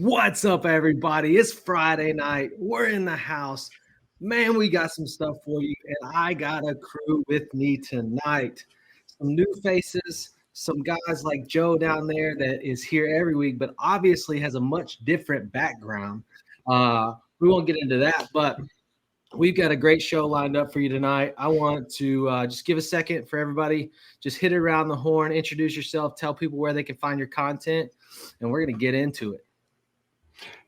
What's up, everybody? It's Friday night. We're in the house. Man, we got some stuff for you, and I got a crew with me tonight. Some new faces, some guys like Joe down there that is here every week, but obviously has a much different background. We won't get into that, but we've got a great show lined up for you tonight. I want to just give a second for everybody. Just hit it around the horn, introduce yourself, tell people where they can find your content, and we're going to get into it.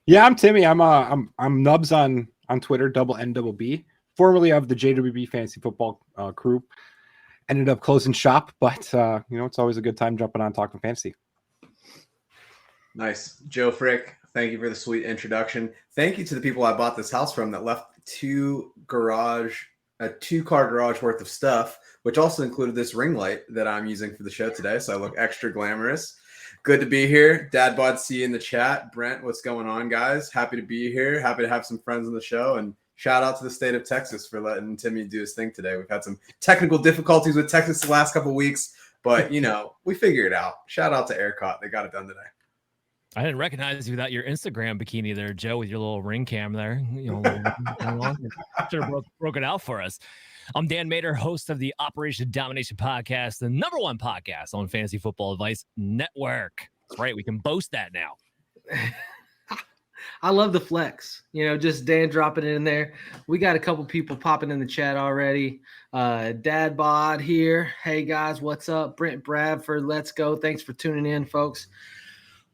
Yeah, I'm Timmy. I'm Nubs on Twitter, double NBB, formerly of the JWB Fantasy Football crew. Ended up closing shop, but it's always a good time jumping on talking fantasy. Nice. Joe Frick, thank you for the sweet introduction. Thank you to the people I bought this house from that left a two-car garage worth of stuff, which also included this ring light that I'm using for the show today, so I look extra glamorous. Good to be here. Dad Bod, see you in the chat. Brent, what's going on, guys? Happy to be here. Happy to have some friends on the show. And shout out to the state of Texas for letting Timmy do his thing today. We've had some technical difficulties with Texas the last couple of weeks, but, we figure it out. Shout out to ERCOT. They got it done today. I didn't recognize you without your Instagram bikini there, Joe, with your little ring cam there. Should have broke it out for us. I'm Dan Mader, host of the Operation Domination podcast, the number one podcast on Fantasy Football Advice Network. That's right. We can boast that now. I love the flex, just Dan dropping it in there. We got a couple people popping in the chat already. Dad Bod here. Hey, guys, what's up? Brent Bradford, let's go. Thanks for tuning in, folks.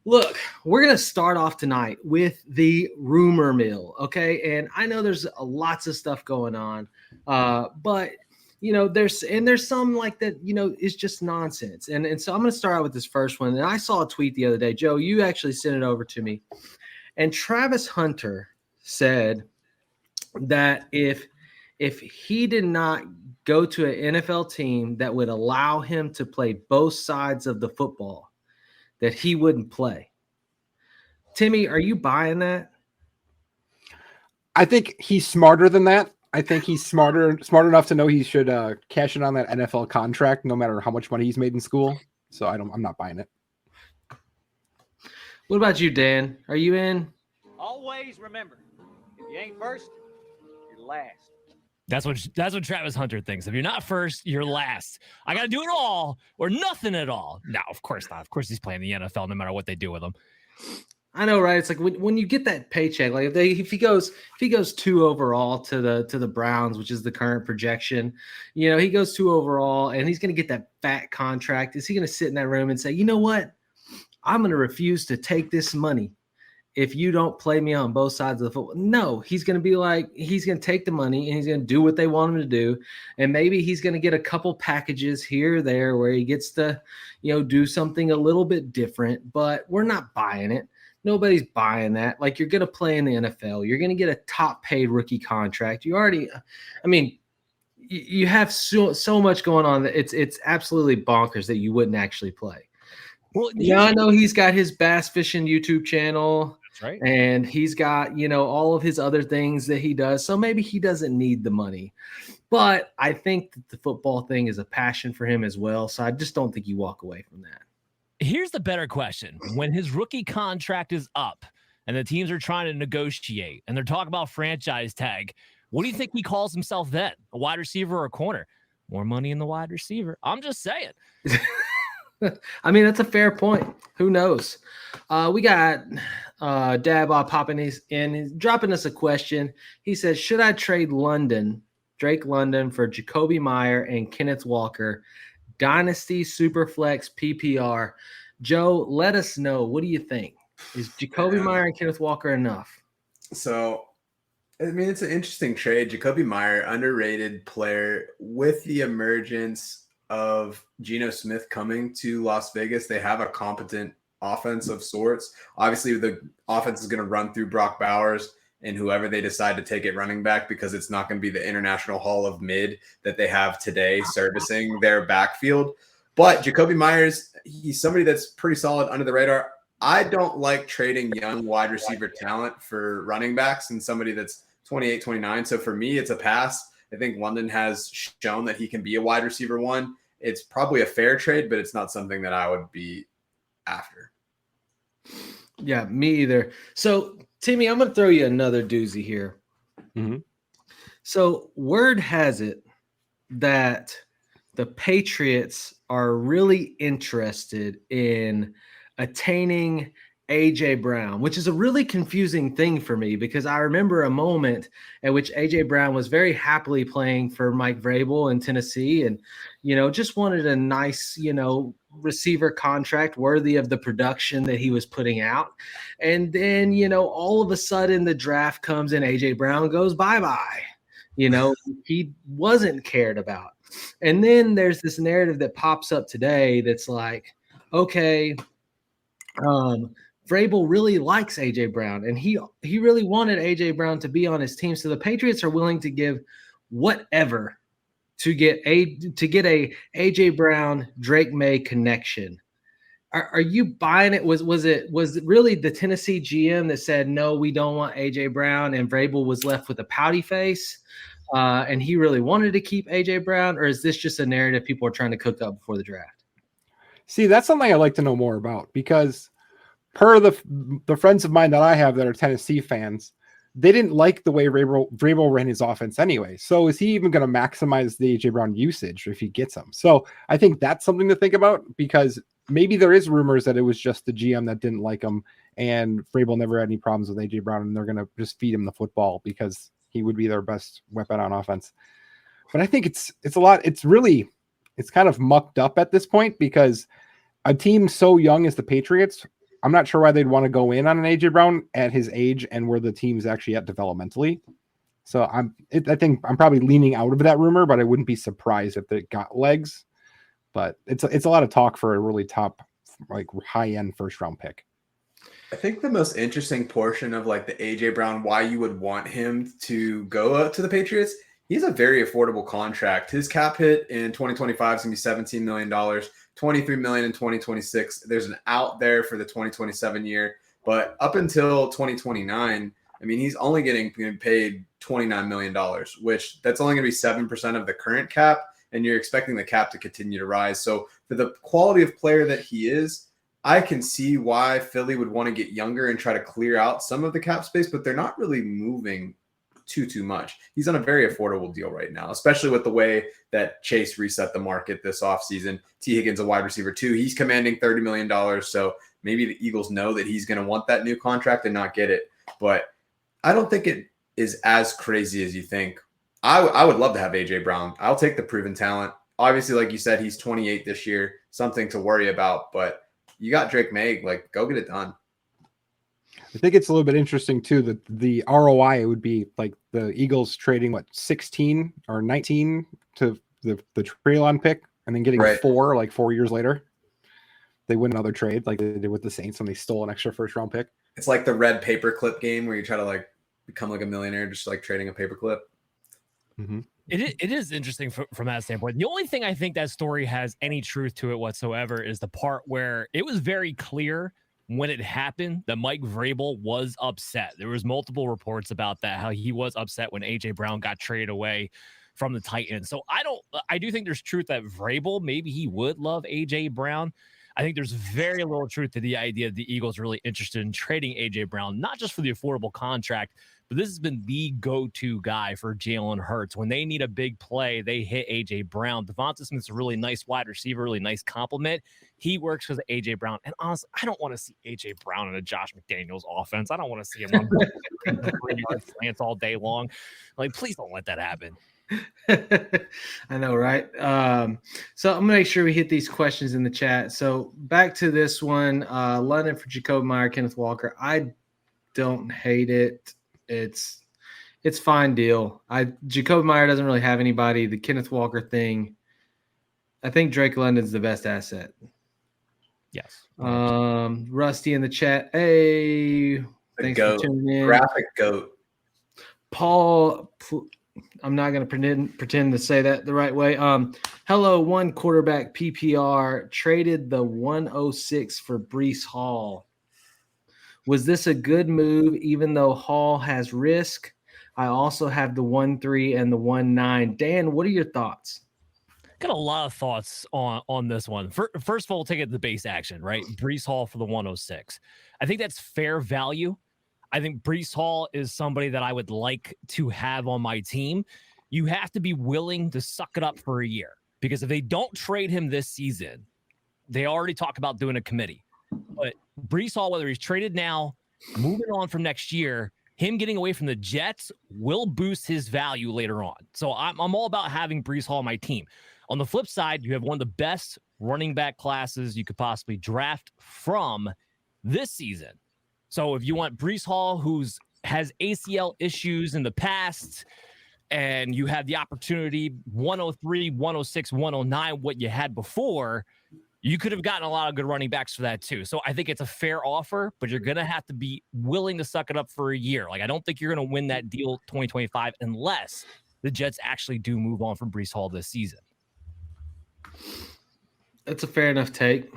Look, we're going to start off tonight with the rumor mill, okay? And I know there's lots of stuff going on, but, there's some like that, is just nonsense. And so I'm going to start out with this first one. And I saw a tweet the other day. Joe, you actually sent it over to me. And Travis Hunter said that if he did not go to an NFL team that would allow him to play both sides of the football, that he wouldn't play. Timmy, are you buying that? I think he's smarter than that. I think he's smart enough to know he should cash in on that NFL contract, no matter how much money he's made in school. So I'm not buying it. What about you, Dan? Are you in? Always remember, if you ain't first, you're last. That's what Travis Hunter thinks. If you're not first, you're last. I got to do it all or nothing at all. No, of course not. Of course he's playing the NFL no matter what they do with him. I know, right? It's like when you get that paycheck, like if he goes 2 overall to the Browns, which is the current projection, he goes 2 overall and he's going to get that fat contract. Is he going to sit in that room and say, you know what? I'm going to refuse to take this money if you don't play me on both sides of the football. No, he's going to be like, he's going to take the money and he's going to do what they want him to do. And maybe he's going to get a couple packages here or there where he gets to, do something a little bit different, but we're not buying it. Nobody's buying that. Like, you're going to play in the NFL. You're going to get a top paid rookie contract. You have so much going on that it's absolutely bonkers that you wouldn't actually play. Well, I know he's got his bass fishing YouTube channel. That's right. And he's got, all of his other things that he does. So maybe he doesn't need the money. But I think that the football thing is a passion for him as well. So I just don't think you walk away from that. Here's the better question. When his rookie contract is up and the teams are trying to negotiate and they're talking about franchise tag, what do you think he calls himself then? A wide receiver or a corner? More money in the wide receiver. I'm just saying. That's a fair point. Who knows? We got Dad Bob popping in. He's dropping us a question. He says, should I trade Drake London for Jacoby Meyer and Kenneth Walker? Dynasty, Superflex, PPR. Joe, let us know. What do you think? Is Jacoby Meyer and Kenneth Walker enough? So, it's an interesting trade. Jacoby Meyer, underrated player with the emergence of Geno Smith coming to Las Vegas. They have a competent offense of sorts. Obviously, the offense is going to run through Brock Bowers and whoever they decide to take it running back, because it's not going to be the International Hall of Mid that they have today servicing their backfield. But Jacoby Myers, he's somebody that's pretty solid under the radar. I don't like trading young wide receiver talent for running backs and somebody that's 28, 29. So for me, it's a pass. I think London has shown that he can be a wide receiver one. It's probably a fair trade, but it's not something that I would be after. Yeah, me either. So, Timmy, I'm going to throw you another doozy here. Mm-hmm. So, word has it that the Patriots are really interested in attaining AJ Brown, which is a really confusing thing for me because I remember a moment at which AJ Brown was very happily playing for Mike Vrabel in Tennessee and, just wanted a nice, receiver contract worthy of the production that he was putting out. And then, all of a sudden the draft comes and AJ Brown goes bye-bye. He wasn't cared about. And then there's this narrative that pops up today that's like, okay, Vrabel really likes AJ Brown, and he really wanted AJ Brown to be on his team. So the Patriots are willing to give whatever to get a AJ Brown Drake May connection. Are you buying it? Was it really the Tennessee GM that said no, we don't want AJ Brown, and Vrabel was left with a pouty face? And he really wanted to keep AJ Brown, or is this just a narrative people are trying to cook up before the draft? See, that's something I'd like to know more about because per the friends of mine that I have that are Tennessee fans, they didn't like the way Vrabel ran his offense anyway. So is he even going to maximize the AJ Brown usage if he gets him? So I think that's something to think about because maybe there is rumors that it was just the GM that didn't like him and Vrabel never had any problems with AJ Brown and they're going to just feed him the football because he would be their best weapon on offense. But I think it's a lot. It's kind of mucked up at this point because a team so young as the Patriots, I'm not sure why they'd want to go in on an AJ Brown at his age and where the team's actually at developmentally. So I think I'm probably leaning out of that rumor, but I wouldn't be surprised if it got legs. But it's a lot of talk for a really top, like high end first round pick. I think the most interesting portion of like the AJ Brown, why you would want him to go up to the Patriots, he's a very affordable contract. His cap hit in 2025 is going to be $17 million, $23 million in 2026. There's an out there for the 2027 year, but up until 2029, I mean, he's only getting paid $29 million, which that's only going to be 7% of the current cap, and you're expecting the cap to continue to rise. So for the quality of player that he is, I can see why Philly would want to get younger and try to clear out some of the cap space, but they're not really moving too much. He's on a very affordable deal right now, especially with the way that Chase reset the market this offseason. T. Higgins, a wide receiver too. He's commanding $30 million. So maybe the Eagles know that he's going to want that new contract and not get it. But I don't think it is as crazy as you think. I would love to have AJ Brown. I'll take the proven talent. Obviously, like you said, he's 28 this year, something to worry about, but you got Drake May, like go get it done. I think it's a little bit interesting too that the ROI would be like the Eagles trading 16 or 19 to the Treelon pick and then getting 4 years later. They win another trade like they did with the Saints when they stole an extra first round pick. It's like the red paperclip game where you try to like become like a millionaire just like trading a paperclip. Mm-hmm. It is interesting from that standpoint. The only thing I think that story has any truth to it whatsoever is the part where it was very clear when it happened that Mike Vrabel was upset. There was multiple reports about that, how he was upset when AJ Brown got traded away from the Titans. So I do think there's truth that Vrabel, maybe he would love AJ Brown. I think there's very little truth to the idea that the Eagles are really interested in trading AJ Brown, not just for the affordable contract, but this has been the go-to guy for Jalen Hurts. When they need a big play, they hit A.J. Brown. Devonta Smith's a really nice wide receiver, really nice compliment. He works for the A.J. Brown. And honestly, I don't want to see A.J. Brown in a Josh McDaniels offense. I don't want to see him on 3-yard slants all day long. Like, please don't let that happen. I know, right? So I'm gonna make sure we hit these questions in the chat. So back to this one, London for Jacoby Myers, Kenneth Walker. I don't hate it. It's fine deal. Jacoby Myers doesn't really have anybody. The Kenneth Walker thing, I think Drake London's the best asset. Yes. Rusty in the chat. Hey, thanks for tuning in. Graphic goat. Paul, I'm not going to pretend to say that the right way. Hello, one quarterback PPR traded the 106 for Breece Hall. Was this a good move, even though Hall has risk? I also have the 1-3 and the 1-9. Dan, what are your thoughts? Got a lot of thoughts on this one. First of all, we'll take it to the base action, right? Breece Hall for the 106. I think that's fair value. I think Breece Hall is somebody that I would like to have on my team. You have to be willing to suck it up for a year, because if they don't trade him this season, they already talk about doing a committee. But Breece Hall, whether he's traded now, moving on from next year, him getting away from the Jets will boost his value later on. So I'm all about having Breece Hall on my team. On the flip side, you have one of the best running back classes you could possibly draft from this season. So if you want Breece Hall, has ACL issues in the past, and you have the opportunity 103, 106, 109, what you had before, you could have gotten a lot of good running backs for that too. So I think it's a fair offer, but you're going to have to be willing to suck it up for a year. Like, I don't think you're going to win that deal 2025 unless the Jets actually do move on from Breece Hall this season. That's a fair enough take.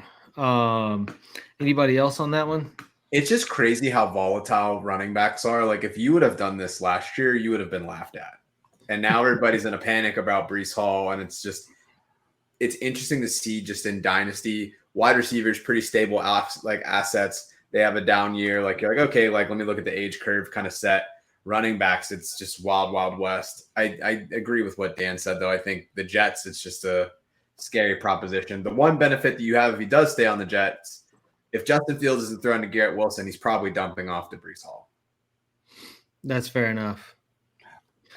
Anybody else on that one? It's just crazy how volatile running backs are. Like, if you would have done this last year, you would have been laughed at. And now everybody's in a panic about Breece Hall, and it's interesting to see just in dynasty wide receivers, pretty stable assets. They have a down year. Like, you're like, okay, like, let me look at the age curve kind of set. Running backs, it's just wild, wild west. I agree with what Dan said, though. I think the Jets, it's just a scary proposition. The one benefit that you have if he does stay on the Jets, if Justin Fields isn't throwing to Garrett Wilson, he's probably dumping off to Breece Hall. That's fair enough.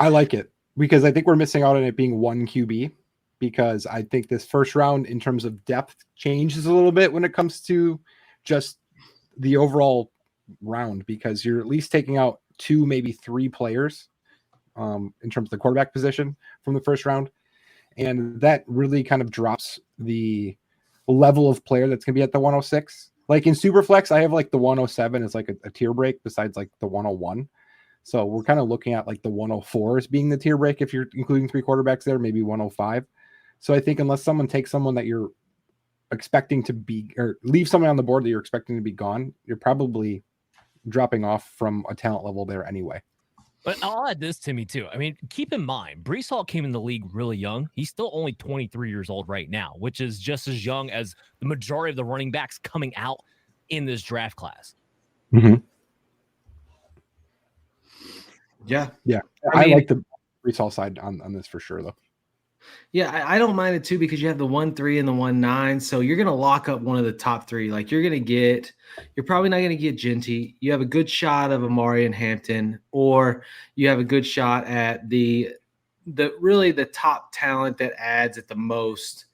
I like it because I think we're missing out on it being one QB, because I think this first round in terms of depth changes a little bit when it comes to just the overall round, because you're at least taking out 2, maybe 3 players in terms of the quarterback position from the first round. And that really kind of drops the level of player that's going to be at the 106. Like in Superflex, I have like the 107 is like a tier break besides like the 101. So we're kind of looking at like the 104 as being the tier break if you're including 3 quarterbacks there, maybe 105. So I think unless someone takes someone that you're expecting to be, or leave someone on the board that you're expecting to be gone, you're probably dropping off from a talent level there anyway. But I'll add this, Timmy, too. I mean, keep in mind, Breece Hall came in the league really young. He's still only 23 years old right now, which is just as young as the majority of the running backs coming out in this draft class. Mm-hmm. Yeah. I like the Breece Hall side on this for sure, though. Yeah, I don't mind it too, because you have the 1-3 and the 1-9. So you're going to lock up one of the top 3. Like, you're probably not going to get Genty. You have a good shot of Amari and Hampton, or you have a good shot at the top talent that adds at the most.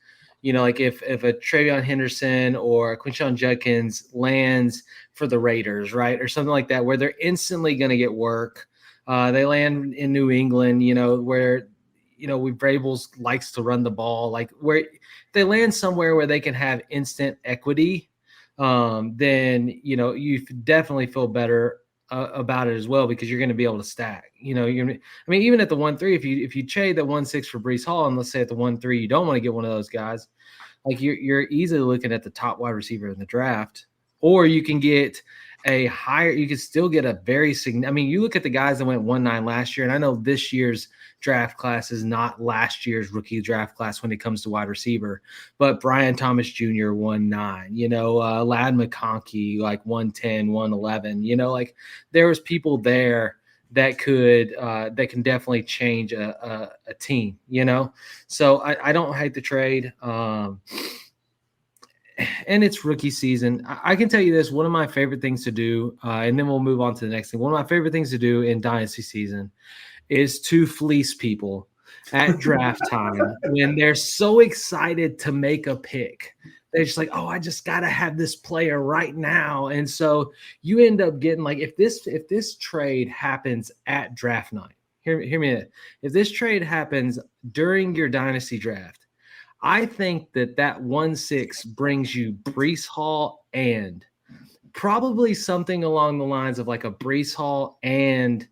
You know, like if a Travion Henderson or Quinshon Judkins lands for the Raiders, right, or something like that, where they're instantly going to get work. They land in New England, where Vrabels likes to run the ball, like where they land somewhere where they can have instant equity, then, you definitely feel better about it as well, because you're going to be able to stack, even at the 1-3, if you trade the 1-6 for Breece Hall, and let's say at the 1-3, you don't want to get one of those guys, like you're easily looking at the top wide receiver in the draft, or you can get you could still get a very significant. I mean, you look at the guys that went 1-9 last year, and I know this year's draft class is not last year's rookie draft class when it comes to wide receiver, but Brian Thomas Jr. 1-9, Lad McConkey like 1-10, 1-11, like there was people there that can definitely change a team, So I don't hate the trade. And it's rookie season. I can tell you this, one of my favorite things to do, and then we'll move on to the next thing. One of my favorite things to do in dynasty season is to fleece people at draft time when they're so excited to make a pick. They're just like, oh, I just got to have this player right now. And so you end up getting, like, if this trade happens at draft night, hear me out. If this trade happens during your dynasty draft, I think that 1-6 brings you Breece Hall and probably something along the lines of like a Breece Hall and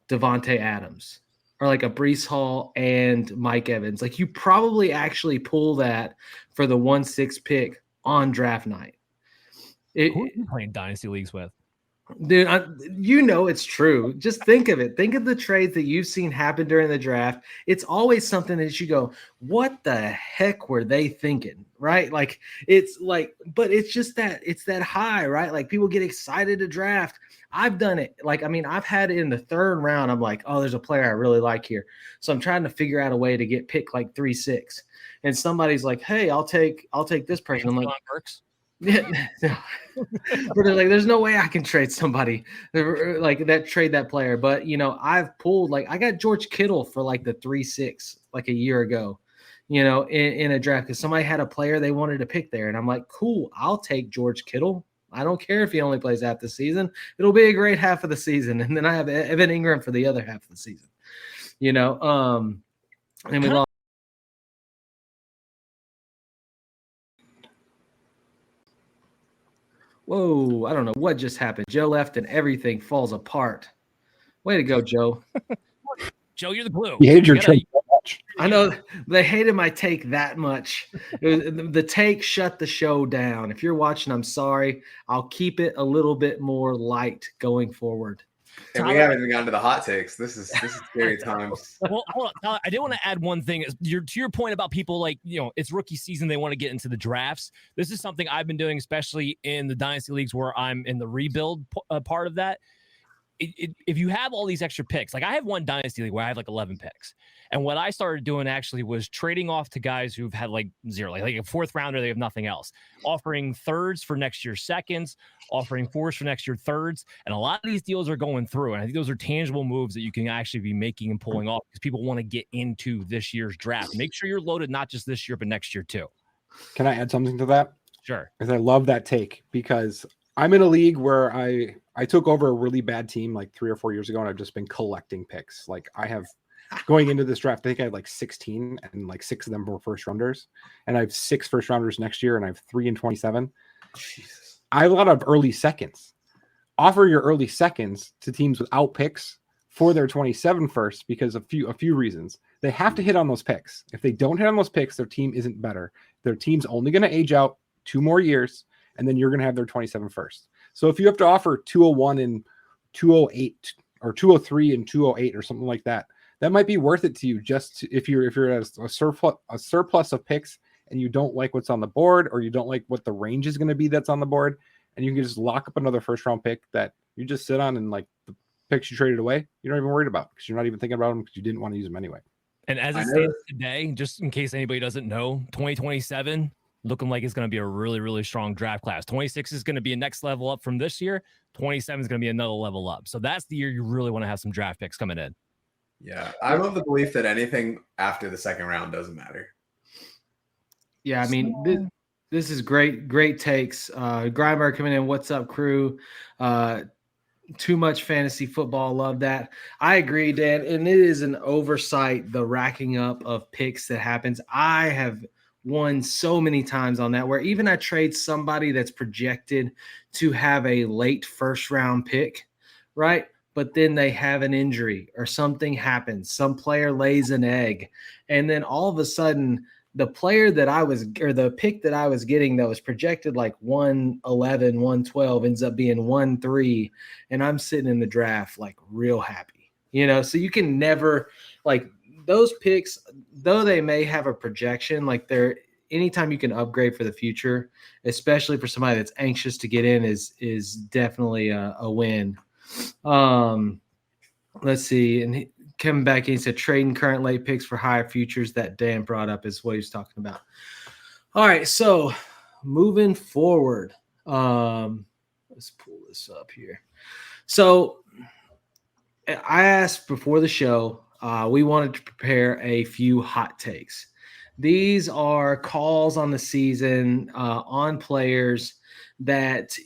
Devontae Adams, or like a Breece Hall and Mike Evans. Like, you probably actually pull that for the 1-6 pick on draft night. Who are you playing dynasty leagues with? Dude, it's true. Just think of it. Think of the trades that you've seen happen during the draft. It's always something that you go, what the heck were they thinking? Right? Like, it's like, but it's just that it's that high, right? Like, people get excited to draft. I've done it. Like, I mean, I've had it in the third round. I'm like, oh, there's a player I really like here. So I'm trying to figure out a way to get picked like 3-6. And somebody's like, hey, I'll take this person. I'm like, Burks. yeah, but they're like, there's no way I can trade somebody like that, trade that player. But I've pulled, like, I got George Kittle for like the 3-6 like a year ago, in a draft because somebody had a player they wanted to pick there, and I'm like, cool, I'll take George Kittle. I don't care if he only plays half the season; it'll be a great half of the season, and then I have Evan Ingram for the other half of the season. And we lost. Whoa, I don't know what just happened. Joe left and everything falls apart. Way to go, Joe. Joe, you're the glue. You hated your trade so much. I know they hated my take that much. The take shut the show down. If you're watching, I'm sorry. I'll keep it a little bit more light going forward. And we haven't even gotten to the hot takes. This is scary times. Well, hold on. Tyler, I did want to add one thing. To your point about people, like, it's rookie season, they want to get into the drafts. This is something I've been doing, especially in the dynasty leagues where I'm in the rebuild part of that. If you have all these extra picks, like I have one dynasty league where I have like 11 picks. And what I started doing actually was trading off to guys who've had like zero, like a fourth rounder, they have nothing else, offering thirds for next year's seconds, offering fours for next year thirds. And a lot of these deals are going through. And I think those are tangible moves that you can actually be making and pulling off because people want to get into this year's draft. Make sure you're loaded, not just this year, but next year too. Can I add something to that? Sure. Because I love that take, because I'm in a league where I took over a really bad team like 3 or 4 years ago, and I've just been collecting picks. Like, I have, going into this draft, I think I had like 16, and like 6 of them were first rounders, and I have 6 first rounders next year, and I have 3 in 27. Jesus. I have a lot of early seconds. Offer your early seconds to teams without picks for their 27 first, because a few reasons. They have to hit on those picks. If they don't hit on those picks, their team isn't better. Their team's only going to age out 2 more years, and then you're going to have their 27 first. So if you have to offer 201 and 208 or 203 and 208 or something like that, that might be worth it to you. Just if you're at a surplus of picks and you don't like what's on the board, or you don't like what the range is going to be that's on the board, and you can just lock up another first round pick that you just sit on, and like the picks you traded away, you're not even worried about because you're not even thinking about them because you didn't want to use them anyway. And as it stands today, just in case anybody doesn't know, 2027 looking like it's going to be a really, really strong draft class. 26 is going to be a next level up from this year. 27 is going to be another level up. So that's the year you really want to have some draft picks coming in. Yeah, I'm of the belief that anything after the second round doesn't matter. Yeah, I mean, this is great takes. Grimer coming in. What's up, crew? Too much fantasy football. Love that. I agree, Dan. And it is an oversight, the racking up of picks that happens. I have won so many times on that, where even I trade somebody that's projected to have a late first round pick, right? But then they have an injury or something happens. Some player lays an egg. And then all of a sudden, the player that I was, or the pick that I was getting that was projected like 111, 112 ends up being 1-3. And I'm sitting in the draft like real happy, so you can never, like, those picks, though they may have a projection, like they're, anytime you can upgrade for the future, especially for somebody that's anxious to get in, is definitely a win. Let's see. And coming back in, he said trading current late picks for higher futures that Dan brought up is what he was talking about. All right. So moving forward, let's pull this up here. So I asked before the show, we wanted to prepare a few hot takes. These are calls on the season, on players that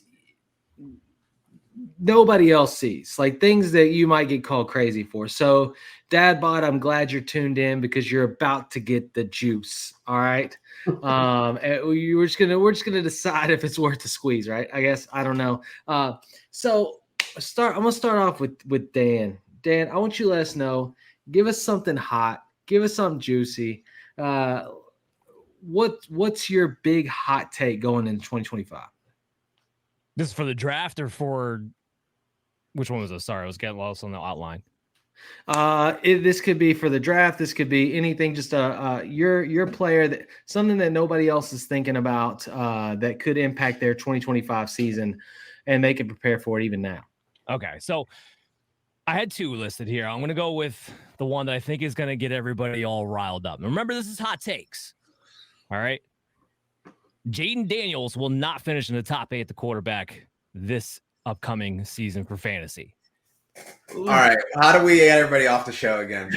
nobody else sees, like things that you might get called crazy for. So, Dadbot, I'm glad you're tuned in because you're about to get the juice. All right. And we're just gonna decide if it's worth the squeeze, right? I guess, I don't know. So I'm gonna start off with Dan. Dan, I want you to let us know. Give us something hot. Give us something juicy. What's your big hot take going into 2025? This is for the draft or for Which one was it? Sorry, I was getting lost on the outline. This could be for the draft. This could be anything. Just your player, something that nobody else is thinking about that could impact their 2025 season, and they can prepare for it even now. Okay, so I had 2 listed here. I'm going to go with the one that I think is going to get everybody all riled up. And remember, this is hot takes. All right. Jaden Daniels will not finish in the top 8 at the quarterback this upcoming season for fantasy. All right. How do we get everybody off the show again?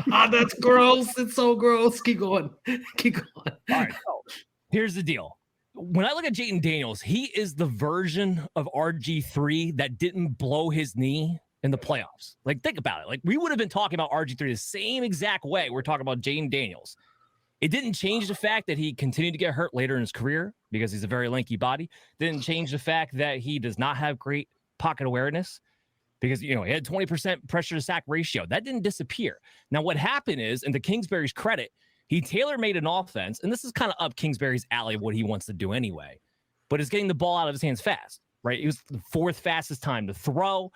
That's gross. It's so gross. Keep going. Keep going. All right. So here's the deal. When I look at Jaden Daniels, he is the version of RG3 that didn't blow his knee in the playoffs. Like, think about it. Like, we would have been talking about RG3 the same exact way we're talking about Jaden Daniels. It didn't change the fact that he continued to get hurt later in his career because he's a very lanky body. Didn't change the fact that he does not have great pocket awareness because, he had 20% pressure to sack ratio. That didn't disappear. Now, what happened is, and to Kingsbury's credit, he tailor-made an offense, and this is kind of up Kingsbury's alley of what he wants to do anyway, but it's getting the ball out of his hands fast, right? He was the 4th fastest time to throw.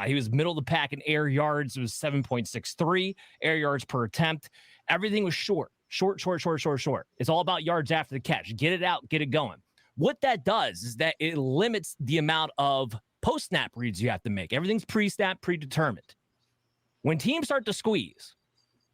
He was middle of the pack in air yards. It was 7.63 air yards per attempt. Everything was short. It's all about yards after the catch. Get it out, get it going. What that does is that it limits the amount of post-snap reads you have to make. Everything's pre-snap, predetermined. When teams start to squeeze,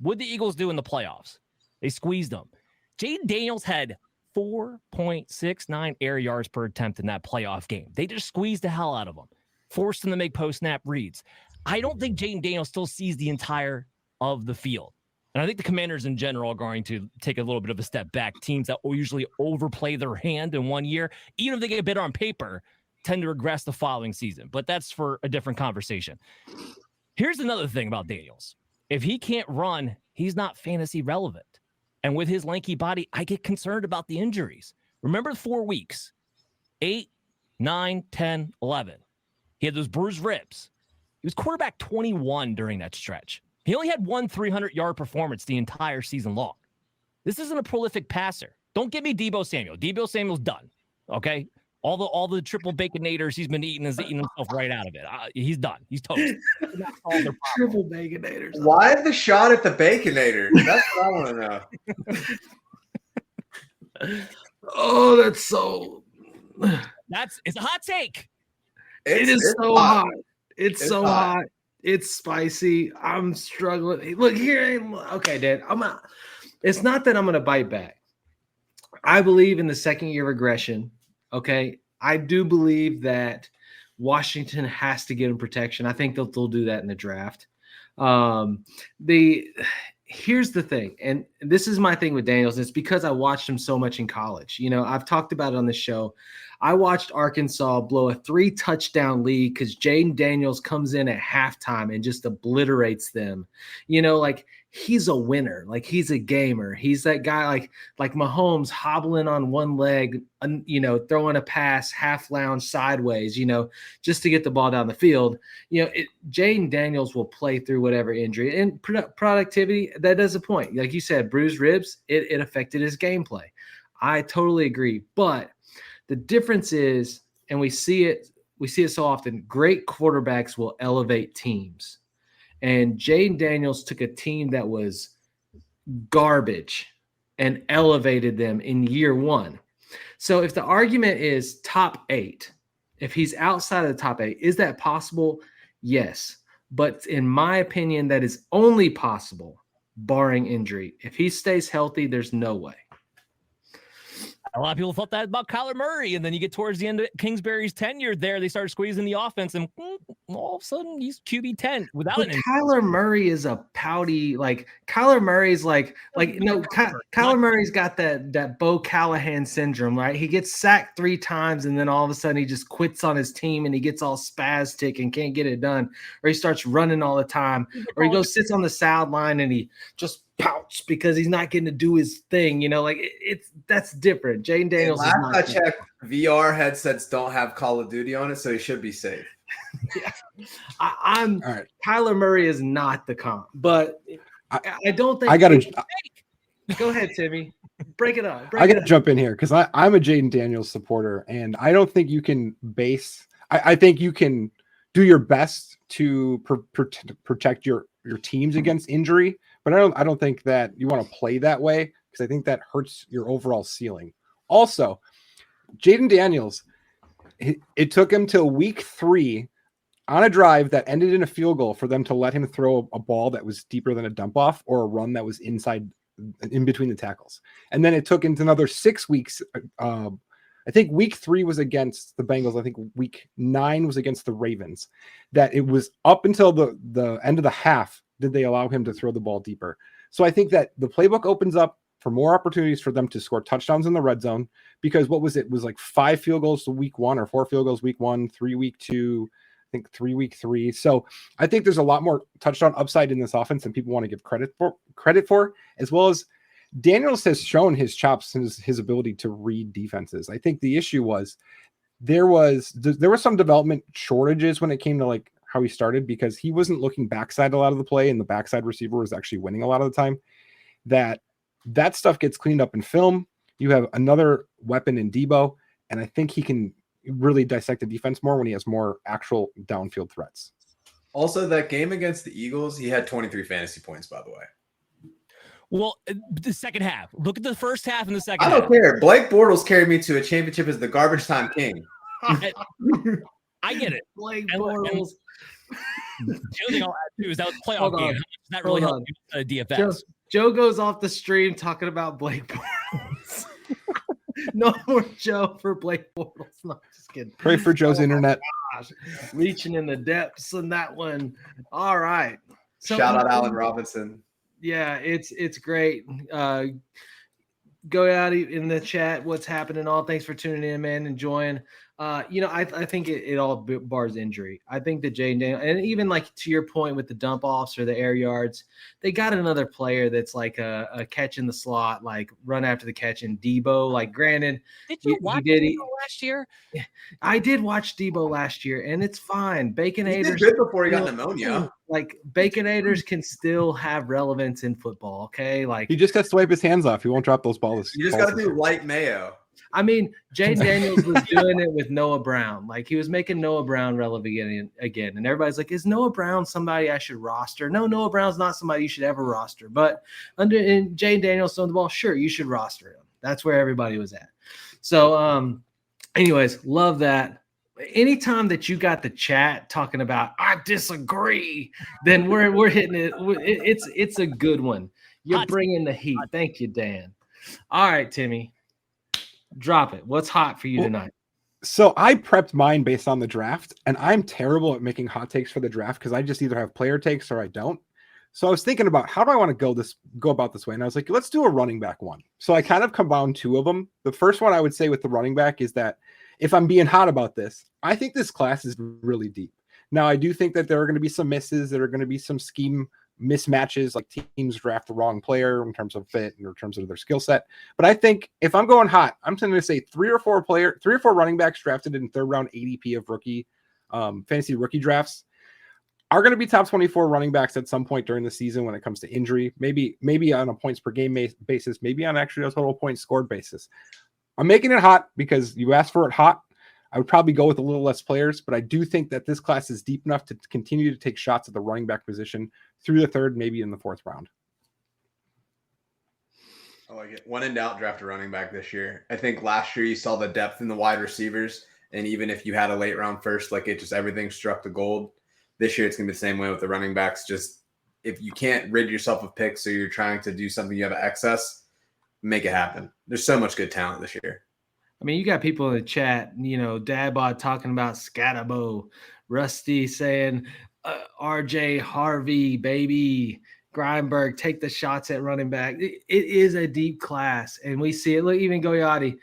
what did the Eagles do in the playoffs? They squeezed them. Jaden Daniels had 4.69 air yards per attempt in that playoff game. They just squeezed the hell out of him, forced him to make post-snap reads. I don't think Jaden Daniels still sees the entire of the field. And I think the Commanders in general are going to take a little bit of a step back. Teams that will usually overplay their hand in one year, even if they get better on paper, tend to regress the following season. But that's for a different conversation. Here's another thing about Daniels. If he can't run, he's not fantasy relevant. And with his lanky body, I get concerned about the injuries. Remember 4 weeks, 8, 9, 10, 11. He had those bruised ribs. He was quarterback 21 during that stretch. He only had 1 300-yard performance the entire season long. This isn't a prolific passer. Don't give me Deebo Samuel. Deebo Samuel's done, okay? All the triple baconators he's been eating is eating himself right out of it. He's done. He's toast. Triple baconators. Why the shot at the baconator? That's what I want to know. Oh, that's so. It's a hot take. It's so hot. It's so hot. It's spicy. I'm struggling. Look here. Okay, Dad. It's not that I'm going to bite back. I believe in the second year regression. Okay. I do believe that Washington has to give him protection. I think they'll do that in the draft. Here's the thing, and this is my thing with Daniels. It's because I watched him so much in college. I've talked about it on the show. I watched Arkansas blow a 3-touchdown lead because Jaden Daniels comes in at halftime and just obliterates them. He's a winner. Like, he's a gamer. He's that guy like Mahomes hobbling on one leg, throwing a pass, half lounge sideways, just to get the ball down the field. Jaden Daniels will play through whatever injury. And productivity, that does a point. Like you said, bruised ribs, it affected his gameplay. I totally agree. But the difference is, and we see it so often, great quarterbacks will elevate teams. And Jaden Daniels took a team that was garbage and elevated them in year 1. So if the argument is top 8, if he's outside of the top 8, is that possible? Yes. But in my opinion, that is only possible barring injury. If he stays healthy, there's no way. A lot of people thought that about Kyler Murray, and then you get towards the end of Kingsbury's tenure there, they started squeezing the offense, and all of a sudden he's QB 10 without an. Kyler Murray is a pouty, Kyler Murray's Kyler Murray's got that Bo Callahan syndrome, right? He gets sacked 3 times, and then all of a sudden he just quits on his team, and he gets all spastic and can't get it done, or he starts running all the time, or he goes sits on the sideline and he just pouts because he's not getting to do his thing. That's different. Jaden Daniels. Last I checked, VR headsets don't have Call of Duty on it, so he should be safe. Yeah. I'm all right. Kyler Murray is not the comp, but I don't think. Go ahead, Timmy. Break it up. I got to jump in here because I'm a Jaden Daniels supporter, and I don't think you can base. I think you can do your best to protect your teams against injury. But I don't think that you want to play that way, because I think that hurts your overall ceiling. Also, Jaden Daniels, it took him till week 3 on a drive that ended in a field goal for them to let him throw a ball that was deeper than a dump off, or a run that was in between the tackles. And then it took into another 6 weeks. I think week 3 was against the Bengals. I think week 9 was against the Ravens. That it was up until the end of the half did they allow him to throw the ball deeper. So I think that the playbook opens up for more opportunities for them to score touchdowns in the red zone, because what was it? It was like 5 field goals to week 1, or 4 field goals week 1, 3 week 2, I think 3 week 3. So I think there's a lot more touchdown upside in this offense than people want to give credit for, as well as Daniels has shown his chops and his ability to read defenses. I think the issue was there was some development shortages when it came to like how he started, because he wasn't looking backside a lot of the play, and the backside receiver was actually winning a lot of the time. That stuff gets cleaned up in film. You have another weapon in Debo, and I think he can really dissect the defense more when he has more actual downfield threats. Also, that game against the Eagles, he had 23 fantasy points, by the way. Well, the second half. Look at the first half and the second I half. don't care. Blake Bortles carried me to a championship as the garbage time king. I get it. Blake Bortles. The other thing I'll add too is that was a playoff Hold game. on. How much does that really Hold help DFS? Joe goes off the stream talking about Blake Bortles. No more Joe for Blake Bortles. No, just kidding. Pray for Joe's internet. Gosh. Reaching in the depths in that one. All right. So, Shout out Allen Robinson. Yeah, it's great. Go out in the chat. What's happening? All thanks for tuning in, man. Enjoying. I think it all bars injury. I think that Jaden Daniels, and even like to your point with the dump offs or the air yards, they got another player that's like a catch in the slot, like run after the catch in Debo. Like, granted, did you watch Debo last year? I did watch Debo last year, and it's fine. Baconators He did good before he got pneumonia. Like, Baconators can still have relevance in football. Okay, like he just has to wipe his hands off. He won't drop those balls. You just got to do light mayo. I mean, Jaden Daniels was doing it with Noah Brown. Like, he was making Noah Brown relevant again. And everybody's like, is Noah Brown somebody I should roster? No, Noah Brown's not somebody you should ever roster. But in Jaden Daniels throwing the ball, sure, you should roster him. That's where everybody was at. So, anyways, love that. Anytime that you got the chat talking about I disagree, then we're hitting it. It's a good one. You're bringing the heat. Thank you, Dan. All right, Timmy. Drop it. What's hot for you tonight? So I prepped mine based on the draft, and I'm terrible at making hot takes for the draft because I just either have player takes or I don't. So I was thinking about how do I want to go about this way, and I was like, let's do a running back one. So I kind of combined 2 of them. The first one I would say with the running back is that if I'm being hot about this, I think this class is really deep. Now I do think that there are going to be some misses. There are going to be some scheme mismatches, like teams draft the wrong player in terms of fit and in terms of their skill set. But I think if I'm going hot, I'm going to say 3 or 4 running backs drafted in 3rd round ADP of rookie fantasy rookie drafts are going to be top 24 running backs at some point during the season when it comes to injury, maybe on a points per game basis, maybe on actually a total points scored basis. I'm making it hot because you asked for it hot. I would probably go with a little less players, but I do think that this class is deep enough to continue to take shots at the running back position through the 3rd, maybe in the 4th round. I like it. When in doubt, draft a running back this year. I think last year you saw the depth in the wide receivers, and even if you had a late round first, like everything struck the gold. This year it's going to be the same way with the running backs. Just if you can't rid yourself of picks or you're trying to do something you have excess, make it happen. There's so much good talent this year. I mean, you got people in the chat, Dadbot talking about Scottabue, Rusty saying RJ Harvey, baby, Greinberg, take the shots at running back. It is a deep class, and we see it. Look, even Goyati,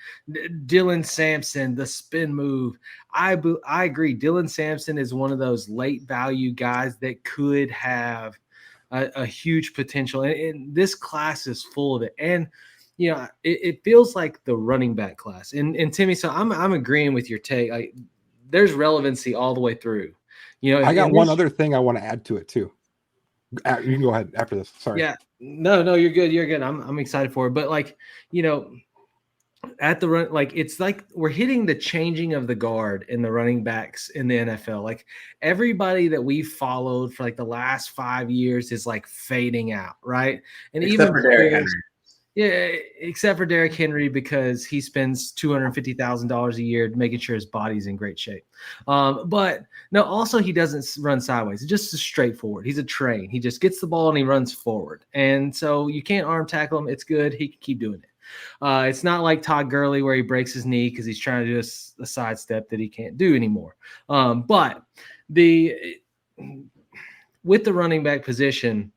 Dylan Sampson, the spin move. I agree. Dylan Sampson is one of those late value guys that could have a huge potential, and this class is full of it. And it feels like the running back class. And Timmy, so I'm agreeing with your take. Like, there's relevancy all the way through. I got one other thing I want to add to it too. You can go ahead after this. Sorry. Yeah. No, you're good. You're good. I'm excited for it. But at the run, like it's like we're hitting the changing of the guard in the running backs in the NFL. Like everybody that we followed for like the last 5 years is like fading out, right? And Except for Derrick Henry. Yeah, except for Derrick Henry because he spends $250,000 a year making sure his body's in great shape. But no, also he doesn't run sideways. It's just straightforward. He's a train. He just gets the ball and he runs forward. And so you can't arm tackle him. It's good. He can keep doing it. It's not like Todd Gurley where he breaks his knee because he's trying to do a sidestep that he can't do anymore. But with the running back position,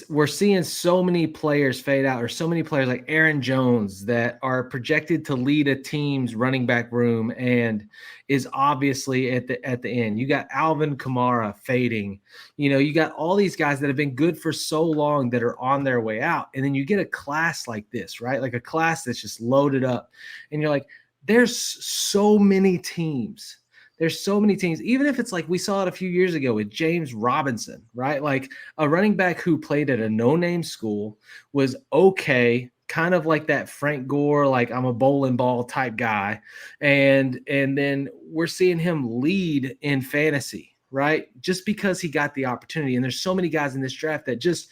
we're seeing so many players fade out, or so many players like Aaron Jones that are projected to lead a team's running back room and is obviously at the end. You got Alvin Kamara fading. You got all these guys that have been good for so long that are on their way out. And then you get a class like this, right? Like a class that's just loaded up. And you're like, there's so many teams. There's so many teams, even if it's like we saw it a few years ago with James Robinson, right? Like a running back who played at a no-name school was okay, kind of like that Frank Gore, like I'm a bowling ball type guy. And then we're seeing him lead in fantasy, right? Just because he got the opportunity. And there's so many guys in this draft that just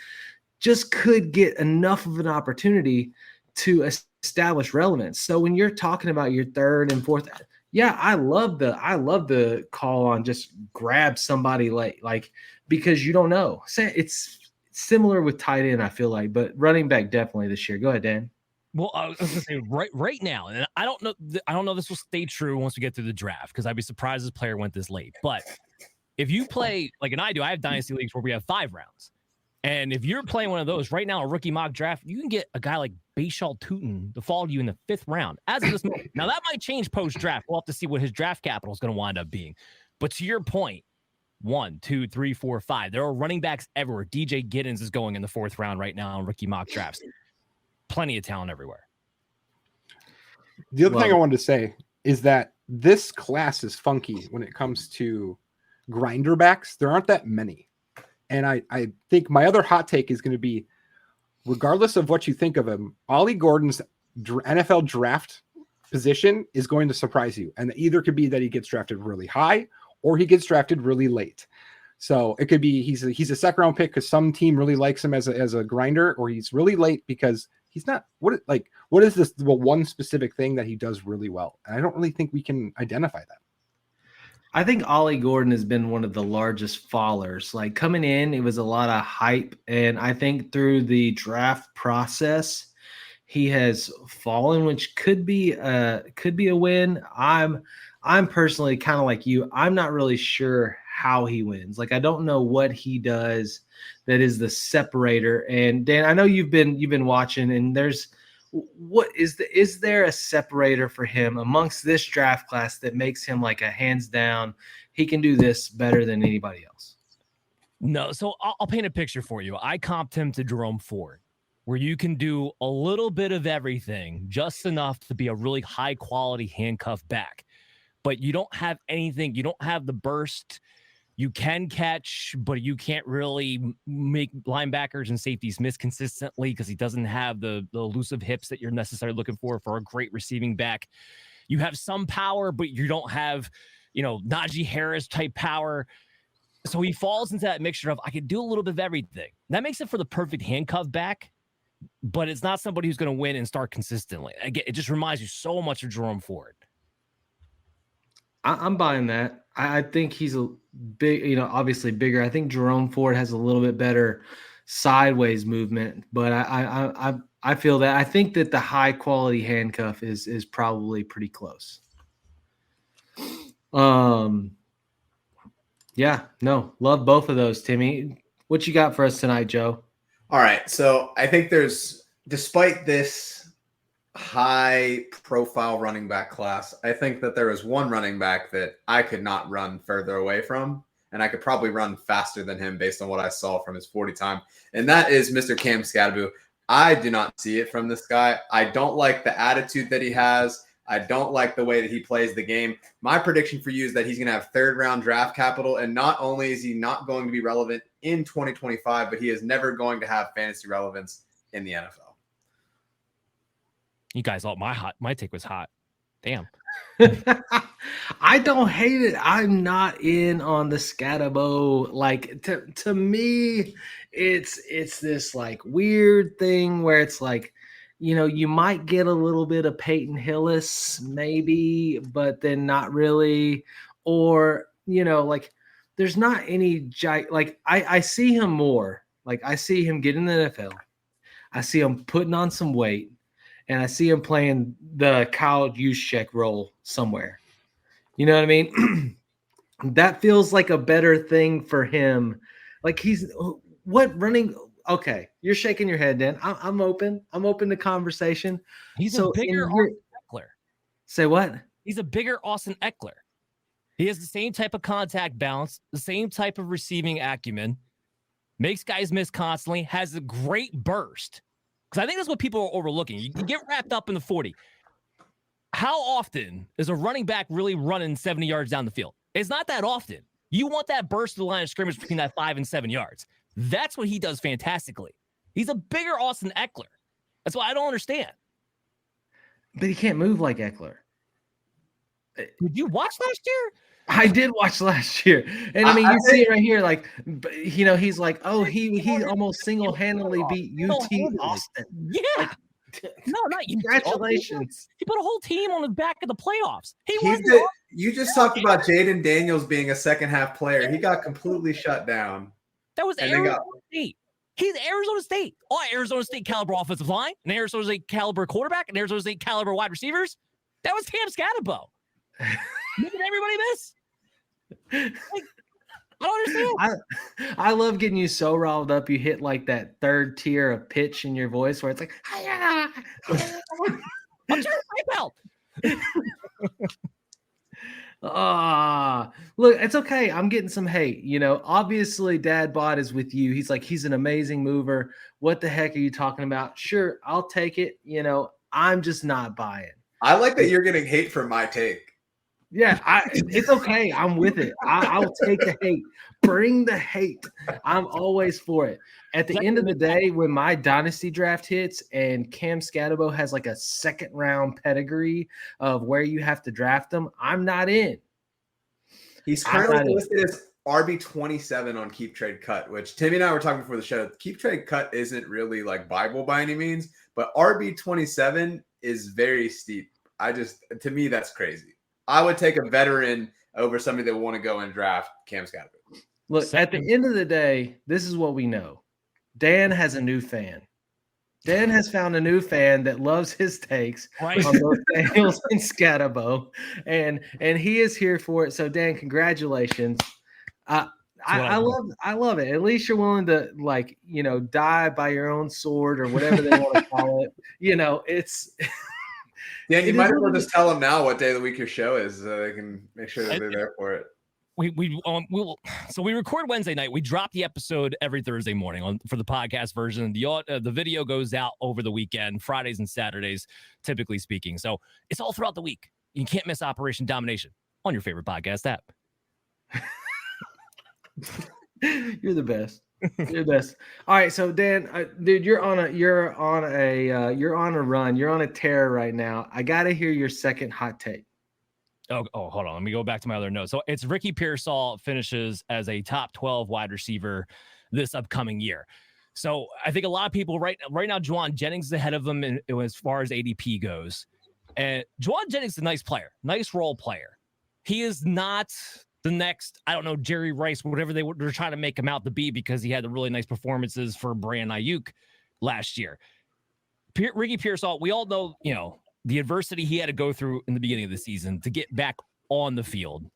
could get enough of an opportunity to establish relevance. So when you're talking about your third and fourth, yeah, I love the call on just grab somebody late, like because you don't know. It's similar with tight end, I feel like, but running back definitely this year. Go ahead, Dan. Well, I was going to say right now, and I don't know this will stay true once we get through the draft because I'd be surprised this player went this late. But if you play like and I do, I have dynasty leagues where we have 5 rounds. And if you're playing one of those right now, a rookie mock draft, you can get a guy like Bashal Tutin to fall to you in the 5th round as of this moment. Now, that might change post-draft. We'll have to see what his draft capital is going to wind up being. But to your point, 1, 2, 3, 4, 5. There are running backs everywhere. DJ Giddens is going in the 4th round right now in rookie mock drafts. Plenty of talent everywhere. The other thing I wanted to say is that this class is funky when it comes to grinder backs. There aren't that many. And I think my other hot take is going to be, regardless of what you think of him, Ollie Gordon's NFL draft position is going to surprise you. And either could be that he gets drafted really high or he gets drafted really late. So it could be he's a 2nd round pick because some team really likes him as a grinder, or he's really late because he's not. What is this one specific thing that he does really well? And I don't really think we can identify that. I think Ollie Gordon has been one of the largest fallers. Like coming in, it was a lot of hype. And I think through the draft process, he has fallen, which could be a win. I'm personally kind of like you. I'm not really sure how he wins. Like I don't know what he does that is the separator. And Dan, I know you've been watching, and is there a separator for him amongst this draft class that makes him like a hands down, he can do this better than anybody else? No. So I'll paint a picture for you. I comped him to Jerome Ford, where you can do a little bit of everything, just enough to be a really high quality handcuff back, but you don't have anything. You don't have the burst. You can catch, but you can't really make linebackers and safeties miss consistently because he doesn't have the elusive hips that you're necessarily looking for a great receiving back. You have some power, but you don't have, Najee Harris type power. So he falls into that mixture of I could do a little bit of everything. That makes it for the perfect handcuff back, but it's not somebody who's going to win and start consistently. Again, it just reminds you so much of Jerome Ford. I'm buying that. I think he's a big, obviously bigger. I think Jerome Ford has a little bit better sideways movement, but I feel that. I think that the high quality handcuff is probably pretty close. Yeah, no, love both of those, Timmy. What you got for us tonight, Joe? All right, so I think despite this high profile running back class, I think that there is one running back that I could not run further away from, and I could probably run faster than him based on what I saw from his 40 time, and that is Mr. Kam Scottabue. I do not see it from this guy. I don't like the attitude that he has. I don't like the way that he plays the game. My prediction for you is that he's going to have 3rd round draft capital, and not only is he not going to be relevant in 2025, but he is never going to have fantasy relevance in the NFL. You guys thought my take was hot. Damn. I don't hate it. I'm not in on the Scottabue. Like to me, it's this like weird thing where it's like, you might get a little bit of Peyton Hillis maybe, but then not really. Or, like there's not any like I see him more. Like I see him get in the NFL. I see him putting on some weight. And I see him playing the Kyle Juszczyk role somewhere. You know what I mean? That feels like a better thing for him. Like he's running. Okay, you're shaking your head, Dan. I'm open. I'm open to conversation. He's a bigger Austin Eckler. Say what? He's a bigger Austin Eckler. He has the same type of contact balance, the same type of receiving acumen, makes guys miss constantly, has a great burst. Because I think that's what people are overlooking. You get wrapped up in the 40. How often is a running back really running 70 yards down the field? It's not that often. You want that burst to the line of scrimmage between that 5 and 7 yards. That's what he does fantastically. He's a bigger Austin Eckler. That's why I don't understand. But he can't move like Eckler. Did you watch last year? I did watch last year. And I mean, you see it right here. Like, he's like, oh, he almost single-handedly beat UT Austin. Yeah. Like, no, not congratulations. He put a whole team on the back of the playoffs. You just talked about Jaden Daniels being a second-half player. He got completely shut down. That was Arizona State. He's Arizona State. Oh, Arizona State caliber offensive line, an Arizona State caliber quarterback, an Arizona State caliber wide receivers. That was Kam Scottabue. Making everybody miss. Like, I don't understand. I love getting you so riled up. You hit like that third tier of pitch in your voice where it's like, I'm trying to belt. Look, it's okay. I'm getting some hate. Obviously, Dad Bod is with you. He's like, he's an amazing mover. What the heck are you talking about? Sure, I'll take it. I'm just not buying. I like that you're getting hate for my take. Yeah, it's okay. I'm with it. I'll take the hate. Bring the hate. I'm always for it. At the end of the day, when my dynasty draft hits and Kam Scottabue has like a second round pedigree of where you have to draft them, I'm not in. He's currently listed as RB27 on Keep Trade Cut, which Timmy and I were talking before the show. Keep Trade Cut isn't really like Bible by any means, but RB27 is very steep. To me, that's crazy. I would take a veteran over somebody that would want to go and draft Kam Scottabue. Look, at the end of the day, this is what we know. Dan has a new fan. Dan has found a new fan that loves his takes on both Daniels and Scottabue, and he is here for it. So, Dan, congratulations. I love it. At least you're willing to die by your own sword or whatever they want to call it. It's. Yeah, you might as well just tell them now what day of the week your show is, so they can make sure that they're there for it. So we record Wednesday night. We drop the episode every Thursday morning for the podcast version. The video goes out over the weekend, Fridays and Saturdays, typically speaking. So it's all throughout the week. You can't miss Operation Domination on your favorite podcast app. You're the best. You're the best. All right, so Dan, dude, you're on a run. You're on a tear right now. I gotta hear your second hot take. Oh, hold on. Let me go back to my other note. So it's Ricky Pearsall finishes as a top 12 wide receiver this upcoming year. So I think a lot of people right now, Juwan Jennings is ahead of them as far as ADP goes. And Juwan Jennings is a nice player, nice role player. He is not the next, I don't know, Jerry Rice, whatever they're trying to make him out to be, because he had the really nice performances for Brandon Ayuk last year. Ricky Pearsall, we all know, the adversity he had to go through in the beginning of the season to get back on the field.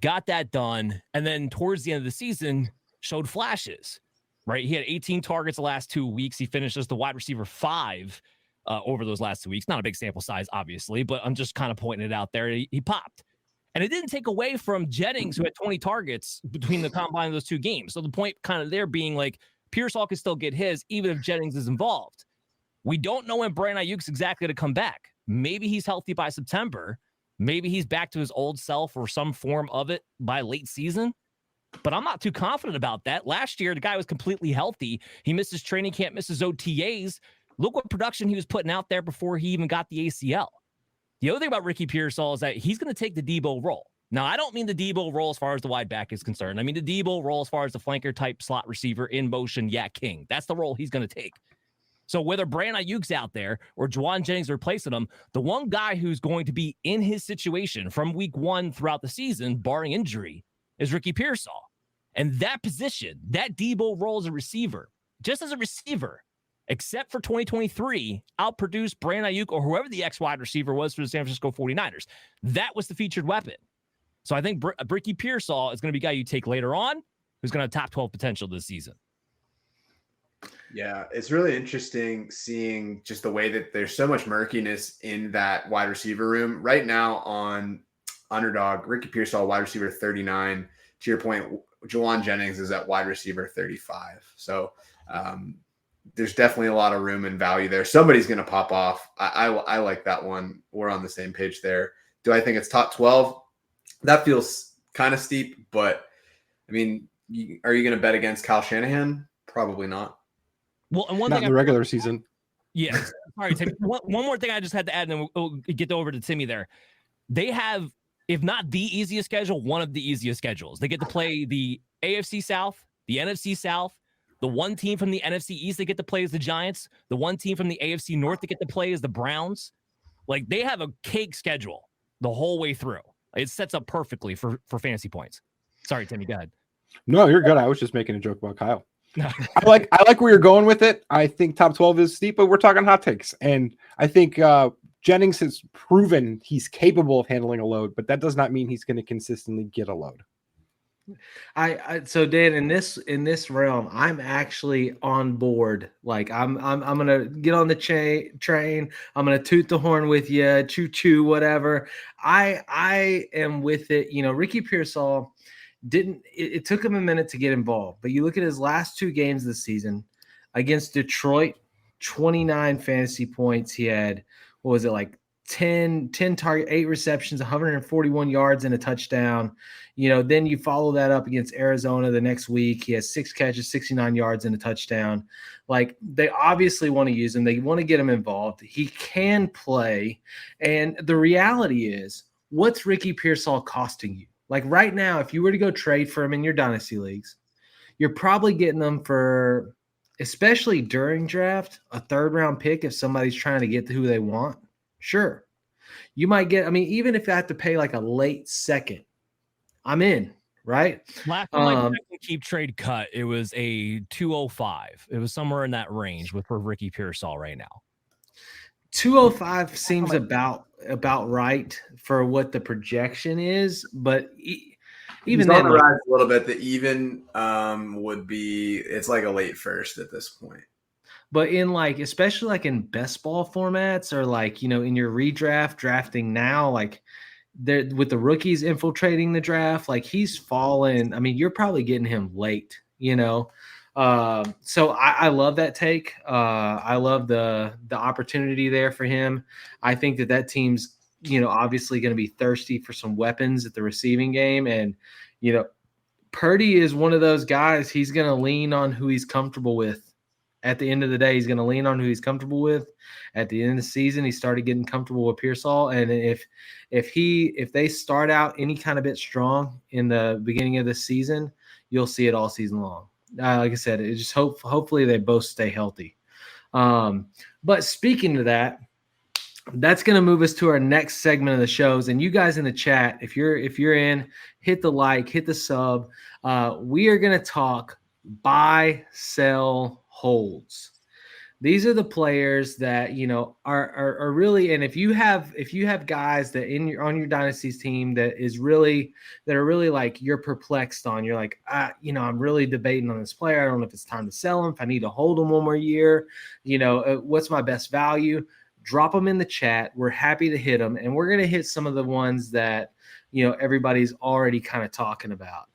Got that done. And then towards the end of the season, showed flashes, right? He had 18 targets the last 2 weeks. He finished as the wide receiver 5 over those last 2 weeks. Not a big sample size, obviously, but I'm just kind of pointing it out there. He popped. And it didn't take away from Jennings, who had 20 targets between the combine of those 2 games. So the point kind of there being like, Pearsall can still get his, even if Jennings is involved. We don't know when Brandon Ayuk's exactly to come back. Maybe he's healthy by September. Maybe he's back to his old self or some form of it by late season. But I'm not too confident about that. Last year, the guy was completely healthy. He missed his training camp, missed his OTAs, Look what production he was putting out there before he even got the ACL. The other thing about Ricky Pearsall is that he's going to take the Debo role. Now, I don't mean the Debo role as far as the wide back is concerned. I mean the Debo role as far as the flanker type slot receiver in motion, king. That's the role he's going to take. So whether Brandon Ayuk's out there or Juwan Jennings replacing him, the one guy who's going to be in his situation from week 1 throughout the season, barring injury, is Ricky Pearsall. And that position, that Debo role as a receiver, just as a receiver, except for 2023, outproduced Brandon Ayuk or whoever the X-wide receiver was for the San Francisco 49ers. That was the featured weapon. So I think Ricky Pearsall is going to be a guy you take later on who's going to have top 12 potential this season. Yeah, it's really interesting seeing just the way that there's so much murkiness in that wide receiver room. Right now on Underdog, Ricky Pearsall, wide receiver 39. To your point, Juwan Jennings is at wide receiver 35. So there's definitely a lot of room and value there. Somebody's going to pop off. I like that one. We're on the same page there. Do I think it's top 12? That feels kind of steep, but I mean, are you going to bet against Kyle Shanahan? Probably not. Well, and one Not thing in the regular season. Yeah. Sorry, Timmy. One more thing I just had to add, and then we'll get over to Timmy there. They have, if not the easiest schedule, one of the easiest schedules. They get to play the AFC South, the NFC South. The one team from the NFC East they get to play is the Giants. The one team from the AFC North they get to play is the Browns. Like, they have a cake schedule the whole way through. It sets up perfectly for fantasy points. Sorry, Timmy, go ahead. No, you're good. I was just making a joke about Kyle. I like where you're going with it. I think top 12 is steep, but we're talking hot takes. And I think Jennings has proven he's capable of handling a load, but that does not mean he's going to consistently get a load. So Dan, in this realm, I'm actually on board. Like I'm gonna get on the train. I'm gonna toot the horn with you, choo choo, whatever. I am with it. You know, Ricky Pearsall it took him a minute to get involved, but you look at his last 2 games this season against Detroit, 29 fantasy points. He had, what was it, like 10 target, 8 receptions, 141 yards and a touchdown. You know, then you follow that up against Arizona the next week. He has 6 catches, 69 yards and a touchdown. Like, they obviously want to use him. They want to get him involved. He can play. And the reality is, what's Ricky Pearsall costing you? Like right now, if you were to go trade for him in your dynasty leagues, you're probably getting them for, especially during draft, a 3rd round pick if somebody's trying to get to who they want. Sure. You might get, I mean, even if I have to pay like a late 2nd, I'm in, right? Last time I keep trade cut, it was a 205. It was somewhere in that range for Ricky Pearsall right now. 205 seems about right for what the projection is, but even then, on the rise a little bit. The even would be, it's like a late 1st at this point. But in like, especially like in best ball formats or like, you know, in your redraft drafting now, like there with the rookies infiltrating the draft, like he's fallen. I mean, you're probably getting him late, you know? So I love that take. I love the opportunity there for him. I think that team's, you know, obviously going to be thirsty for some weapons at the receiving game. And, you know, Purdy is one of those guys. He's going to lean on who he's comfortable with. At the end of the day, he's going to lean on who he's comfortable with. At the end of the season, he started getting comfortable with Pearsall. And if they start out any kind of bit strong in the beginning of the season, you'll see it all season long. Like I said, it just hopefully they both stay healthy. But speaking of that, that's going to move us to our next segment of the shows. And you guys in the chat, if you're in, hit the like, hit the sub. We are going to talk buy, sell, holds. These are the players that, you know, are really, and if you have guys that on your dynasty's team that are really like you're perplexed on, you're like, you know, I'm really debating on this player. I don't know if it's time to sell him, if I need to hold him one more year, you know, what's my best value? Drop them in the chat. We're happy to hit them, and we're going to hit some of the ones that, you know, everybody's already kind of talking about.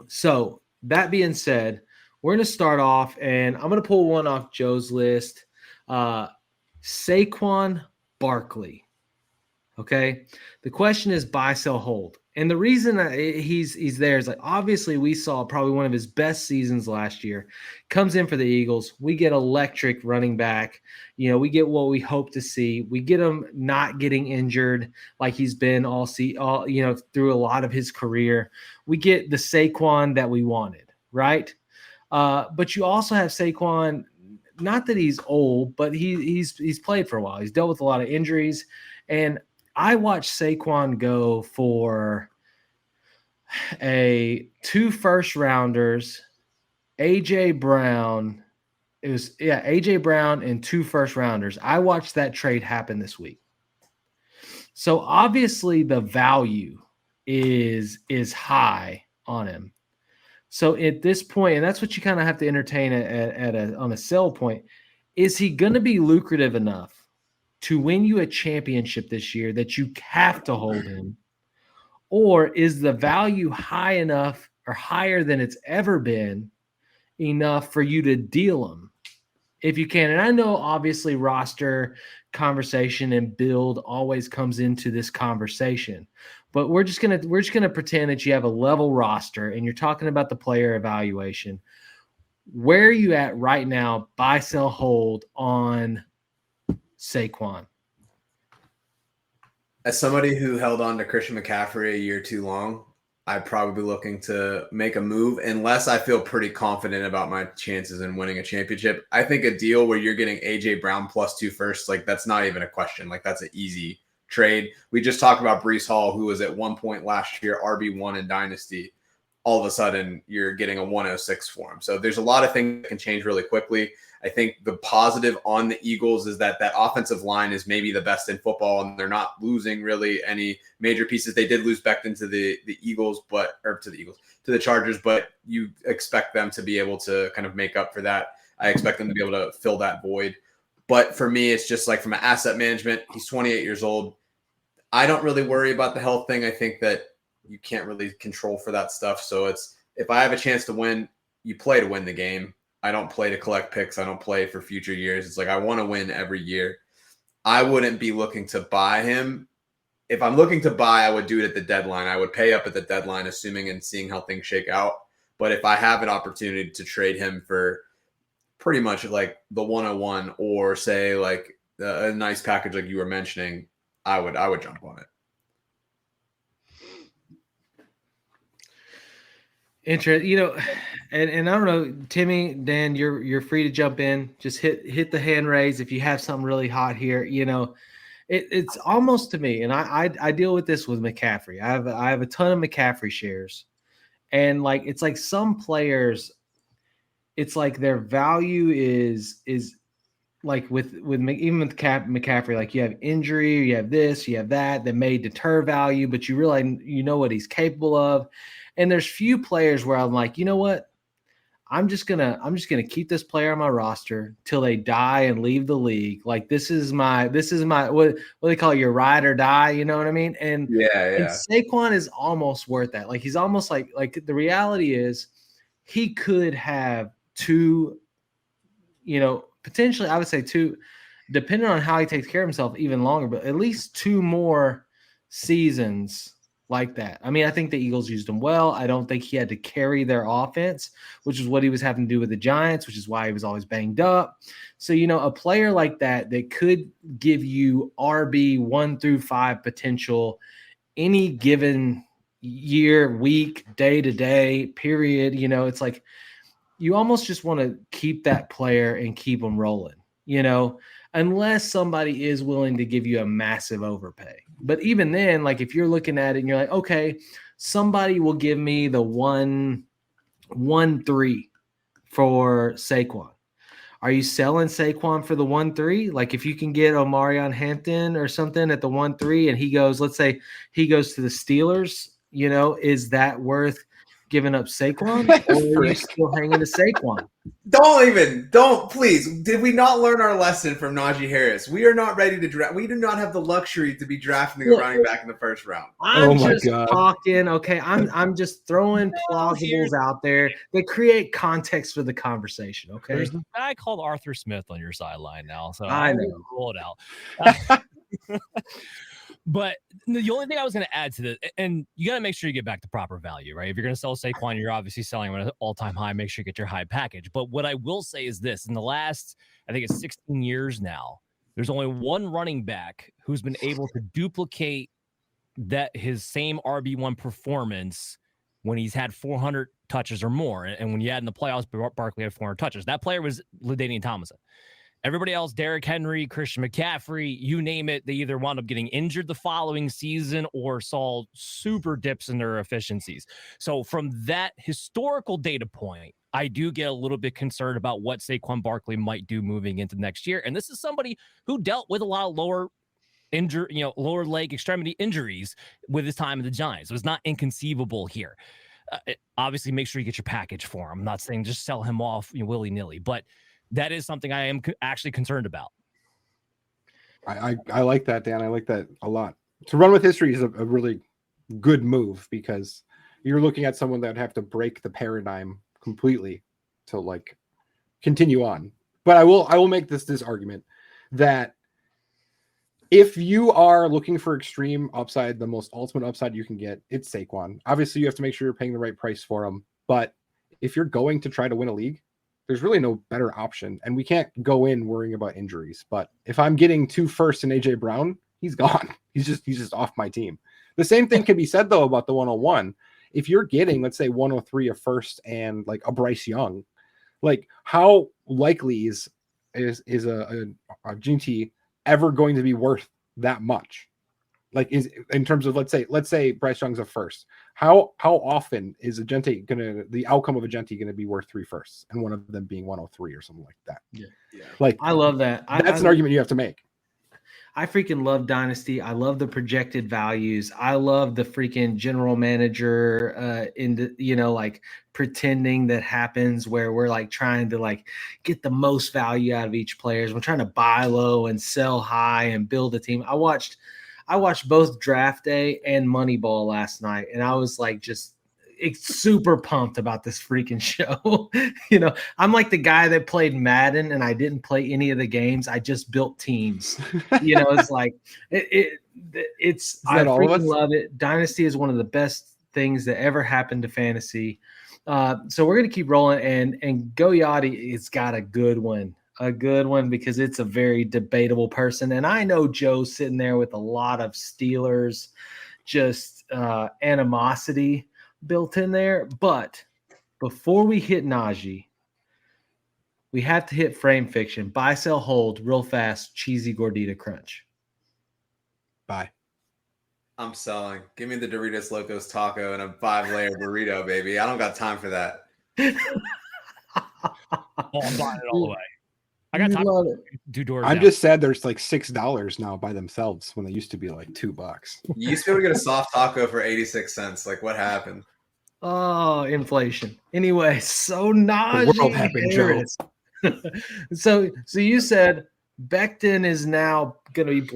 So that being said, we're going to start off, and I'm going to pull one off Joe's list. Saquon Barkley. Okay. The question is buy, sell, hold. And the reason that he's there is like, obviously we saw probably one of his best seasons last year. Comes in for the Eagles. We get electric running back. You know, we get what we hope to see. We get him not getting injured like he's been all through a lot of his career. We get the Saquon that we wanted, right? But you also have Saquon. Not that he's old, but he's played for a while. He's dealt with a lot of injuries, and I watched Saquon go for 2 first rounders, AJ Brown. AJ Brown and 2 first rounders. I watched that trade happen this week. So obviously the value is high on him. So at this point, and that's what you kind of have to entertain on a sell point, is he going to be lucrative enough to win you a championship this year that you have to hold him? Or is the value high enough or higher than it's ever been enough for you to deal him if you can? And I know obviously roster conversation and build always comes into this conversation, but we're just gonna pretend that you have a level roster and you're talking about the player evaluation. Where are you at right now? Buy, sell, hold on Saquon. As somebody who held on to Christian McCaffrey a year too long, I'd probably be looking to make a move unless I feel pretty confident about my chances in winning a championship. I think a deal where you're getting AJ Brown plus 2 firsts, like that's not even a question. Like that's an easy trade. We just talked about Breece Hall, who was at one point last year RB1 in Dynasty. All of a sudden you're getting a 106 for him. So there's a lot of things that can change really quickly. I think the positive on the Eagles is that offensive line is maybe the best in football, and they're not losing really any major pieces. They did lose Becton to the Chargers, but you expect them to be able to kind of make up for that. I expect them to be able to fill that void. But for me, it's just like from an asset management, he's 28 years old. I don't really worry about the health thing. I think that you can't really control for that stuff. So it's, if I have a chance to win, you play to win the game. I don't play to collect picks. I don't play for future years. It's like I want to win every year. I wouldn't be looking to buy him. If I'm looking to buy, I would do it at the deadline. I would pay up at the deadline, assuming and seeing how things shake out. But if I have an opportunity to trade him for pretty much like the 101 or say like a nice package like you were mentioning, I would jump on it. Interesting, and I don't know, Timmy, Dan, you're free to jump in. Just hit the hand raise if you have something really hot here. It's almost to me, and I deal with this with McCaffrey. I have a ton of McCaffrey shares, and like it's like some players, it's like their value is like with McCaffrey, like you have injury, you have this, you have that may deter value, but you realize what he's capable of. And there's few players where I'm like, you know what? I'm just gonna keep this player on my roster till they die and leave the league. Like this is my what they call your ride or die. You know what I mean? And And Saquon is almost worth that. Like he's almost like the reality is he could have 2, potentially I would say 2, depending on how he takes care of himself, even longer, but at least 2 more seasons like that. I mean, I think the Eagles used him well. I don't think he had to carry their offense, which is what he was having to do with the Giants, which is why he was always banged up. So, a player like that could give you RB 1 through 5 potential any given year, week, day to day, period. It's like you almost just want to keep that player and keep them rolling, unless somebody is willing to give you a massive overpay. But even then, like if you're looking at it and you're like, okay, somebody will give me the 1-3 for Saquon. Are you selling Saquon for the 1-3? Like if you can get Omarion Hampton or something at the 1-3 and he goes, let's say he goes to the Steelers, is that worth giving up Saquon? Or are you still hanging to Saquon? Don't please. Did we not learn our lesson from Najee Harris? We are not ready to draft. We do not have the luxury to be drafting a running back in the first round. I'm just talking. Okay, I'm just throwing plausibles out there that create context for the conversation. Okay, there's a guy called Arthur Smith on your sideline now, so I know. Roll it out. But the only thing I was going to add to this, and you got to make sure you get back the proper value, right? If you're going to sell Saquon, you're obviously selling him at an all-time high. Make sure you get your high package. But what I will say is this: in the last, I think it's 16 years now, there's only one running back who's been able to duplicate that his same RB1 performance when he's had 400 touches or more. And when you add in the playoffs, Barkley had 400 touches. That player was LaDainian Tomlinson. Everybody else, Derrick Henry, Christian McCaffrey, you name it, they either wound up getting injured the following season or saw super dips in their efficiencies. So from that historical data point, I do get a little bit concerned about what Saquon Barkley might do moving into next year. And this is somebody who dealt with a lot of lower leg extremity injuries with his time in the Giants. So it's not inconceivable here. Obviously, make sure you get your package for him. I'm not saying just sell him off willy-nilly, but that is something I am actually concerned about. I like that, Dan. I like that a lot. To run with history is a really good move because you're looking at someone that would have to break the paradigm completely to like continue on. But I will make this argument that if you are looking for extreme upside, the most ultimate upside you can get, it's Saquon. Obviously, you have to make sure you're paying the right price for him. But if you're going to try to win a league, there's really no better option. And we can't go in worrying about injuries. But if I'm getting 2 firsts in AJ Brown, he's gone. He's just off my team. The same thing can be said, though, about the 101. If you're getting, let's say, 103 a first and like a Bryce Young, like how likely is a GT ever going to be worth that much? Like is in terms of let's say Bryce Young's a first. How often is the outcome of a Genti gonna be worth 3 firsts and one of them being 103 or something like that? Yeah. Like I love that. That's an argument you have to make. I freaking love Dynasty. I love the projected values. I love the freaking general manager like pretending that happens where we're like trying to like get the most value out of each player. We're trying to buy low and sell high and build a team. I watched both Draft Day and Moneyball last night, and I was like super pumped about this freaking show. I'm like the guy that played Madden and I didn't play any of the games. I just built teams. It's like it's I freaking love it. Dynasty is one of the best things that ever happened to fantasy. So we're gonna keep rolling and Go Yachty has got a good one because it's a very debatable person. And I know Joe's sitting there with a lot of Steelers animosity built in there. But before we hit Najee, we have to hit frame fiction. Buy, sell, hold, real fast, cheesy gordita crunch. Buy. I'm selling. Give me the Doritos Locos taco and a 5-layer burrito, baby. I don't got time for that. I'm buying it all the way. I got time to do doors. I'm just sad there's like $6 now by themselves when they used to be like $2. You used to be able to get a soft taco for 86 cents. Like, what happened? Oh, inflation. Anyway, so Najee. The world happened, Joe. So you said Becton is now going to be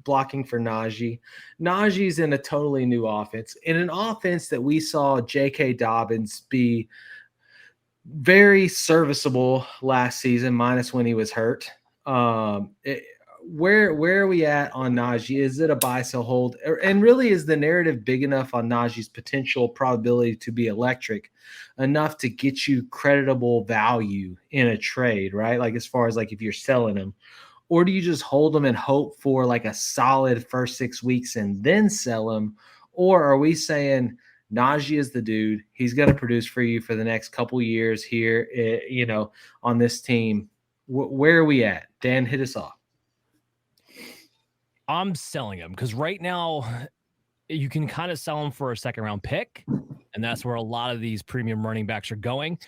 blocking for Najee. Najee's in a totally new offense, in an offense that we saw J.K. Dobbins be very serviceable last season, minus when he was hurt. Where are we at on Najee? Is it a buy, sell, hold? And really, is the narrative big enough on Najee's potential probability to be electric enough to get you creditable value in a trade, right? Like as far as like if you're selling him, or do you just hold him and hope for like a solid first 6 weeks and then sell him? Or are we saying Najee is the dude, he's going to produce for you for the next couple years here, on this team? Where are we at? Dan, hit us off. I'm selling him because right now you can kind of sell him for a 2nd-round pick, and that's where a lot of these premium running backs are going.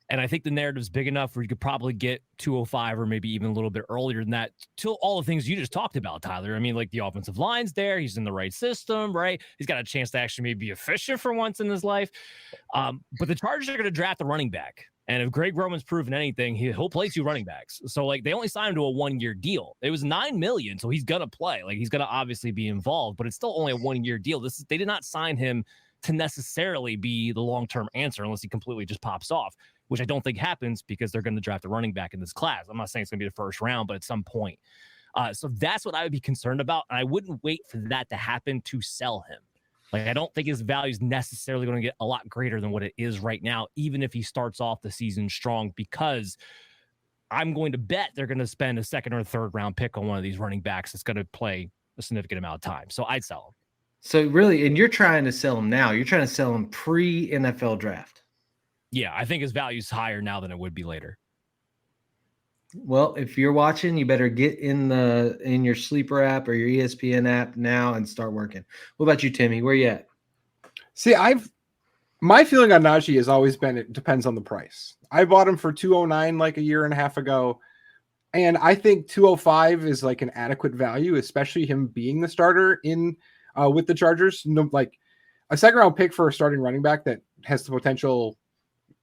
And I think the narrative's big enough where you could probably get 205 or maybe even a little bit earlier than that to all the things you just talked about, Tyler. I mean, like the offensive line's there. He's in the right system, right? He's got a chance to actually maybe be efficient for once in his life. But the Chargers are going to draft a running back. And if Greg Roman's proven anything, he'll play 2 running backs. So, like, they only signed him to a 1-year deal. It was $9 million, so he's going to play. Like, he's going to obviously be involved, but it's still only a 1-year deal. They did not sign him to necessarily be the long-term answer unless he completely just pops off, which I don't think happens because they're going to draft a running back in this class. I'm not saying it's going to be the first round, but at some point. So that's what I would be concerned about. And I wouldn't wait for that to happen to sell him. Like, I don't think his value is necessarily going to get a lot greater than what it is right now, even if he starts off the season strong, because I'm going to bet they're going to spend a second or third round pick on one of these running backs that's going to play a significant amount of time. So I'd sell him. So really, and you're trying to sell him now. You're trying to sell him pre-NFL draft. Yeah, I think his value is higher now than it would be later. Well, if you're watching, you better get in your sleeper app or your ESPN app now and start working. What about you, Timmy? Where you at? See, my feeling on Najee has always been it depends on the price. I bought him for $209 like a year and a half ago, and I think $205 is like an adequate value, especially him being the starter in with the Chargers. No, like a second round pick for a starting running back that has the potential,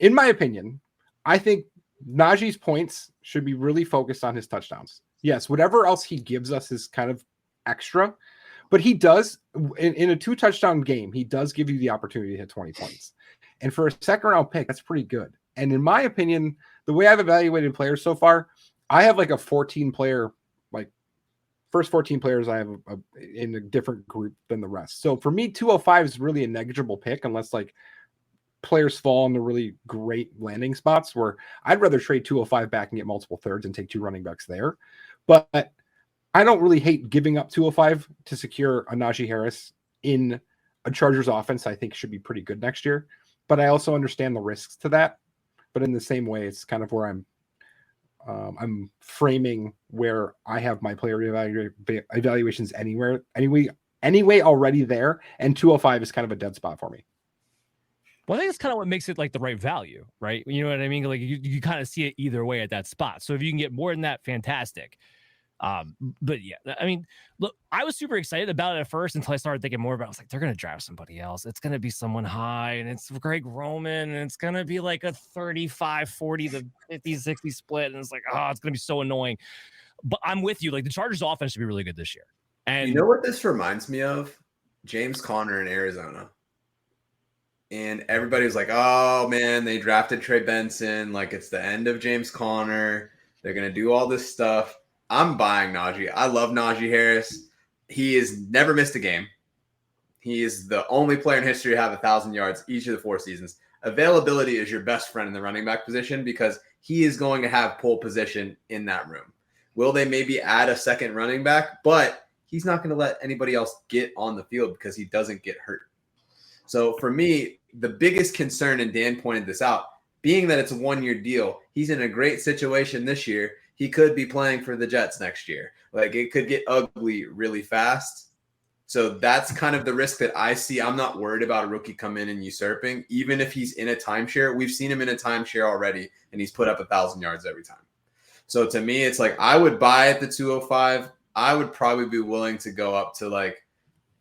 in my opinion. I think Najee's points should be really focused on his touchdowns. Yes, whatever else he gives us is kind of extra, but he does in a 2-touchdown game, he does give you the opportunity to hit 20 points. And for a second round pick, that's pretty good. And in my opinion, the way I've evaluated players so far, I have like a 14 player, like first 14 players I have in a different group than the rest. So for me, 205 is really a negligible pick unless like players fall into really great landing spots where I'd rather trade 205 back and get multiple thirds and take 2 running backs there. But I don't really hate giving up 205 to secure a Najee Harris in a Chargers offense. I think should be pretty good next year, but I also understand the risks to that. But in the same way, it's kind of where I'm framing where I have my player evaluations anyway already there, and 205 is kind of a dead spot for me. Well, I think it's kind of what makes it like the right value, right? You know what I mean? Like you kind of see it either way at that spot. So if you can get more than that, fantastic. But yeah, I mean, look, I was super excited about it at first until I started thinking more about it. I was like, they're going to draft somebody else. It's going to be someone high, and it's Greg Roman, and it's going to be like a 35-40 to 50-60 split. And it's like, oh, it's going to be so annoying. But I'm with you. Like, the Chargers offense should be really good this year. And you know what this reminds me of? James Conner in Arizona. And everybody was like, oh, man, they drafted Trey Benson. Like, it's the end of James Conner. They're going to do all this stuff. I'm buying Najee. I love Najee Harris. He has never missed a game. He is the only player in history to have 1,000 yards each of the 4 seasons. Availability is your best friend in the running back position because he is going to have pole position in that room. Will they maybe add a second running back? But he's not going to let anybody else get on the field because he doesn't get hurt. So for me, the biggest concern, and Dan pointed this out, being that it's a 1-year deal, he's in a great situation this year. He could be playing for the Jets next year. Like, it could get ugly really fast. So that's kind of the risk that I see. I'm not worried about a rookie come in and usurping, even if he's in a timeshare. We've seen him in a timeshare already, and he's put up 1,000 yards every time. So to me, it's like I would buy at the 205. I would probably be willing to go up to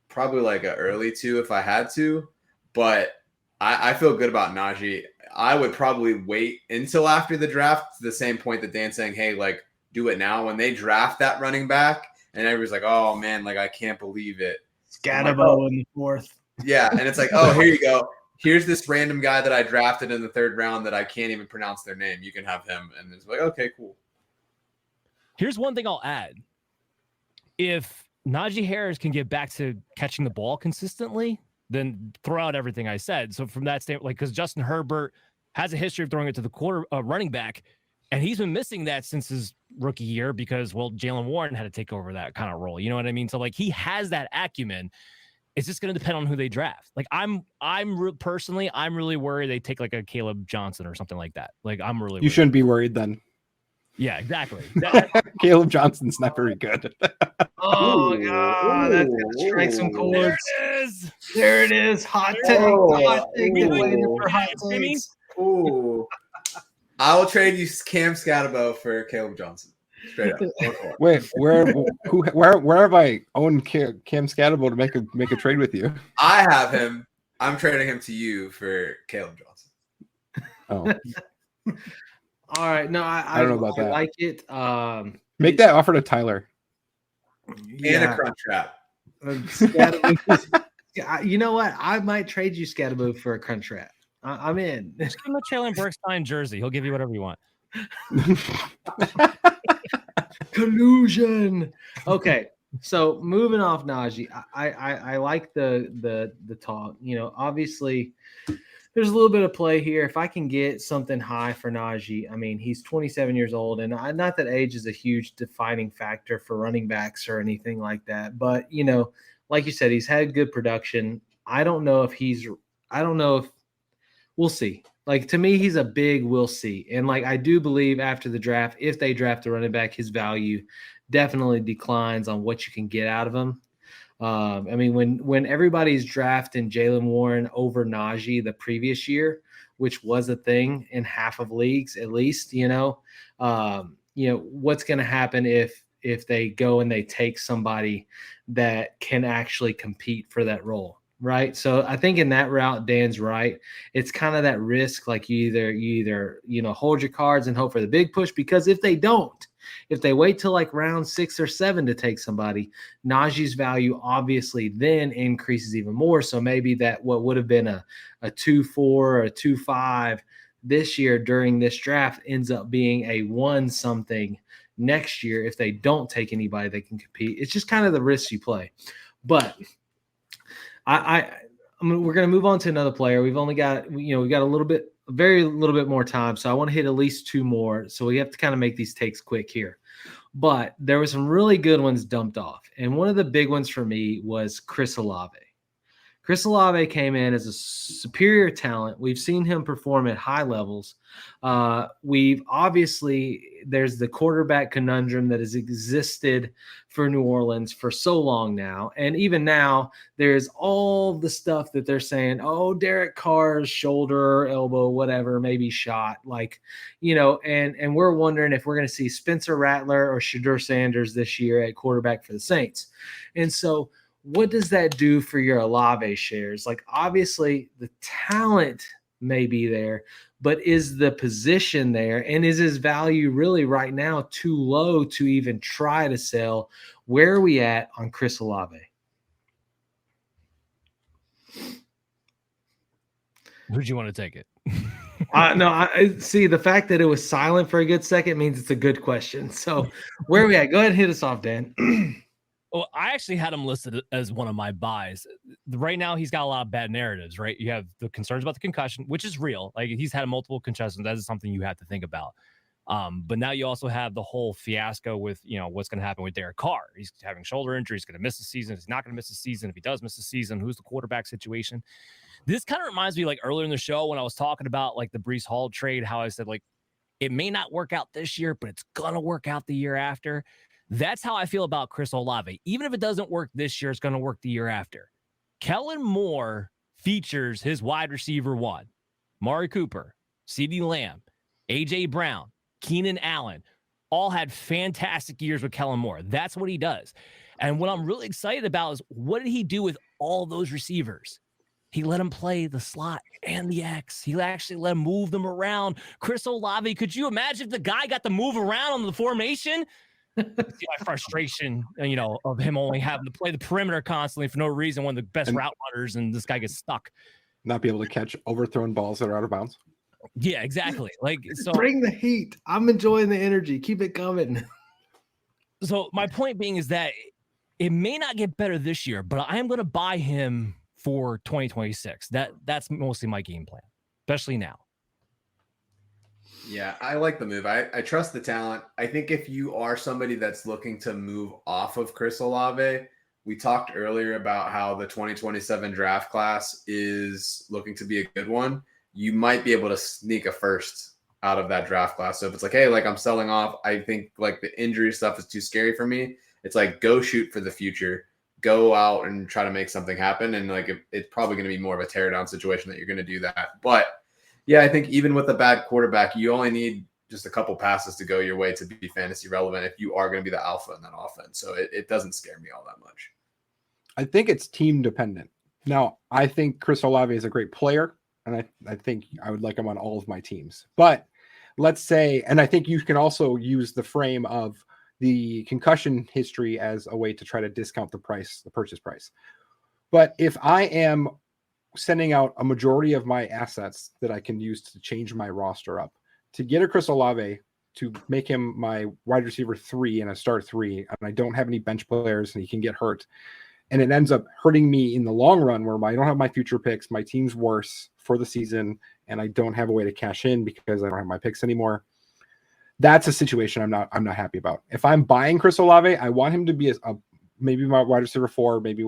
probably like an early 2 if I had to. But I feel good about Najee. I would probably wait until after the draft, to the same point that Dan's saying, hey, like, do it now. When they draft that running back, and everybody's like, oh, man, like, I can't believe it. Scottabue in the 4th. Yeah, and it's like, oh, here you go. Here's this random guy that I drafted in the 3rd round that I can't even pronounce their name. You can have him. And it's like, okay, cool. Here's one thing I'll add. If Najee Harris can get back to catching the ball consistently, then throw out everything I said. So from that standpoint, because Justin Herbert has a history of throwing it to the running back, and he's been missing that since his rookie year because, well, Jalen Warren had to take over that kind of role. You know what I mean? So like, he has that acumen. It's just going to depend on who they draft. Like, I'm really worried they take like a Caleb Johnson or something like that. Like, I'm really. You shouldn't be worried then. Yeah, exactly. Caleb Johnson's not very good. Oh, God. That's going to strike some chords. There it is. Hot take. Hot take. Waiting for hot takes. Ooh. I will trade you Kam Scottabue for Caleb Johnson. Straight up. Wait, where have I owned Kam Scottabue to make a trade with you? I have him. I'm trading him to you for Caleb Johnson. Oh. All right. No, I don't know about that. Like it. Make that offer to Tyler. And a crunch wrap. You know what? I might trade you Scottabue for a crunch wrap. I'm in. Just give him a Traylon Burks signed jersey. He'll give you whatever you want. Collusion. Okay, so moving off Najee, I like the talk. You know, obviously there's a little bit of play here. If I can get something high for Najee, I mean, he's 27 years old, and not that age is a huge defining factor for running backs or anything like that. But, you know, like you said, he's had good production. I don't know if we'll see. Like, to me, he's a big we'll see. And, like, I do believe after the draft, if they draft a running back, his value definitely declines on what you can get out of him. I mean, when everybody's drafting Jaylen Warren over Najee the previous year, which was a thing in half of leagues at least, what's going to happen if they go and they take somebody that can actually compete for that role, right? So I think in that route, Dan's right. It's kind of that risk, like you either hold your cards and hope for the big push, because if they wait till like round 6 or 7 to take somebody, Najee's value obviously then increases even more. So maybe that what would have been a 2-4 or a 2-5 this year during this draft ends up being a 1-something next year if they don't take anybody that can compete. It's just kind of the risks you play. But I mean, we're going to move on to another player. We've only got, we've got very little bit more time. So I want to hit at least 2 more. So we have to kind of make these takes quick here. But there were some really good ones dumped off. And one of the big ones for me was Chris Olave. Chris Olave came in as a superior talent. We've seen him perform at high levels. There's the quarterback conundrum that has existed for New Orleans for so long now. And even now, there's all the stuff that they're saying, oh, Derek Carr's shoulder, elbow, whatever, maybe shot. And we're wondering if we're going to see Spencer Rattler or Shadur Sanders this year at quarterback for the Saints. And so what does that do for your Olave shares? Like, obviously, the talent may be there, but is the position there? And is his value really right now too low to even try to sell? Where are we at on Chris Olave? Who'd you want to take it? No, I see the fact that it was silent for a good second means it's a good question. So where are we at? Go ahead and hit us off, Dan. Well, I actually had him listed as one of my buys. Right now, he's got a lot of bad narratives, right? You have the concerns about the concussion, which is real. Like, he's had multiple concussions. That is something you have to think about. But now you also have the whole fiasco with, what's going to happen with Derek Carr. He's having shoulder injury. He's going to miss the season. He's not going to miss the season. If he does miss the season, who's the quarterback situation? This kind of reminds me, like, earlier in the show when I was talking about, like, the Breece Hall trade, how I said, like, it may not work out this year, but it's going to work out the year after. That's how I feel about Chris Olave. Even if it doesn't work this year, it's going to work the year after. Kellen Moore features his wide receiver 1, Mari Cooper, CeeDee Lamb, A.J. Brown, Keenan Allen, all had fantastic years with Kellen Moore. That's what he does. And what I'm really excited about is, what did he do with all those receivers? He let him play the slot and the X. He actually let him move them around. Chris Olave, could you imagine if the guy got to move around on the formation? See my frustration, of him only having to play the perimeter constantly for no reason, one of the best route runners, and this guy gets stuck. Not be able to catch overthrown balls that are out of bounds. Yeah, exactly. Like, so bring the heat. I'm enjoying the energy. Keep it coming. So my point being is that it may not get better this year, but I am going to buy him for 2026. That's mostly my game plan, especially now. Yeah, I like the move. I trust the talent. I think if you are somebody that's looking to move off of Chris Olave, we talked earlier about how the 2027 draft class is looking to be a good one. You might be able to sneak a first out of that draft class. So if it's like, hey, like, I'm selling off, I think like the injury stuff is too scary for me. It's like, go shoot for the future. Go out and try to make something happen. And like, it's probably going to be more of a tear down situation that you're going to do that. But yeah, I think even with a bad quarterback, you only need just a couple passes to go your way to be fantasy relevant if you are going to be the alpha in that offense. So it doesn't scare me all that much. I think it's team dependent. Now, I think Chris Olave is a great player, and I think I would like him on all of my teams. But let's say, and I think you can also use the frame of the concussion history as a way to try to discount the purchase price. But if I am sending out a majority of my assets that I can use to change my roster up to get a Chris Olave to make him my wide receiver 3 and a start 3, and I don't have any bench players and he can get hurt. And it ends up hurting me in the long run where I don't have my future picks, my team's worse for the season, and I don't have a way to cash in because I don't have my picks anymore. That's a situation I'm not happy about. If I'm buying Chris Olave, I want him to be a maybe my wide receiver 4, maybe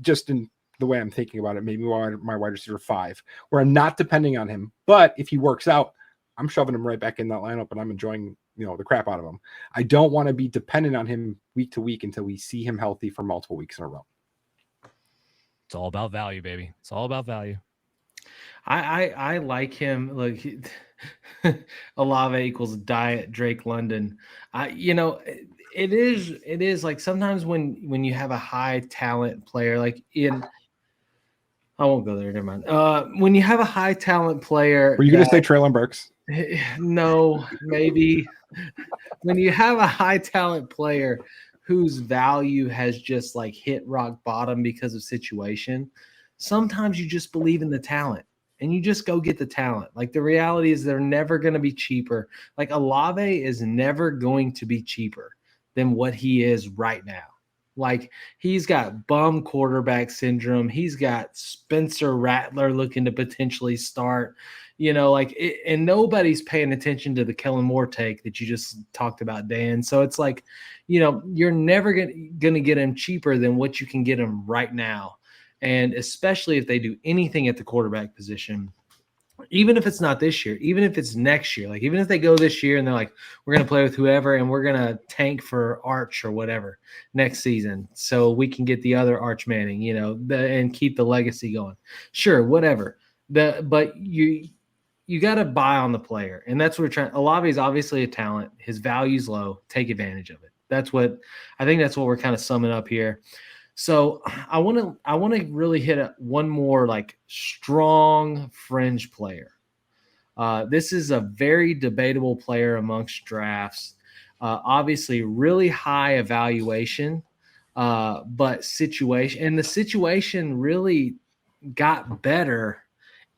just in the way I'm thinking about it, maybe my wide receiver 5, where I'm not depending on him. But if he works out, I'm shoving him right back in that lineup and I'm enjoying, the crap out of him. I don't want to be dependent on him week to week until we see him healthy for multiple weeks in a row. It's all about value, baby. It's all about value. I like him. Look, Olave equals diet Drake London. It is like sometimes when you have a high talent player, like I won't go there. Never mind. When you have a high talent player, were you going to say Treylon Burks? No, maybe. When you have a high talent player whose value has just like hit rock bottom because of situation, sometimes you just believe in the talent and you just go get the talent. Like the reality is they're never going to be cheaper. Like Olave is never going to be cheaper than what he is right now. Like he's got bum quarterback syndrome. He's got Spencer Rattler looking to potentially start, and nobody's paying attention to the Kellen Moore take that you just talked about, Dan. So it's like, you're never going to get him cheaper than what you can get him right now. And especially if they do anything at the quarterback position, even if it's not this year, even if it's next year, like even if they go this year and they're like, we're going to play with whoever and we're going to tank for Arch or whatever next season so we can get the other Arch Manning, and keep the legacy going. Sure, whatever. But you got to buy on the player, and that's what we're trying. Olave is obviously a talent. His value's low. Take advantage of it. That's what we're kind of summing up here. So I want to really hit one more like strong fringe player. This is a very debatable player amongst drafts. Obviously, really high evaluation, but the situation really got better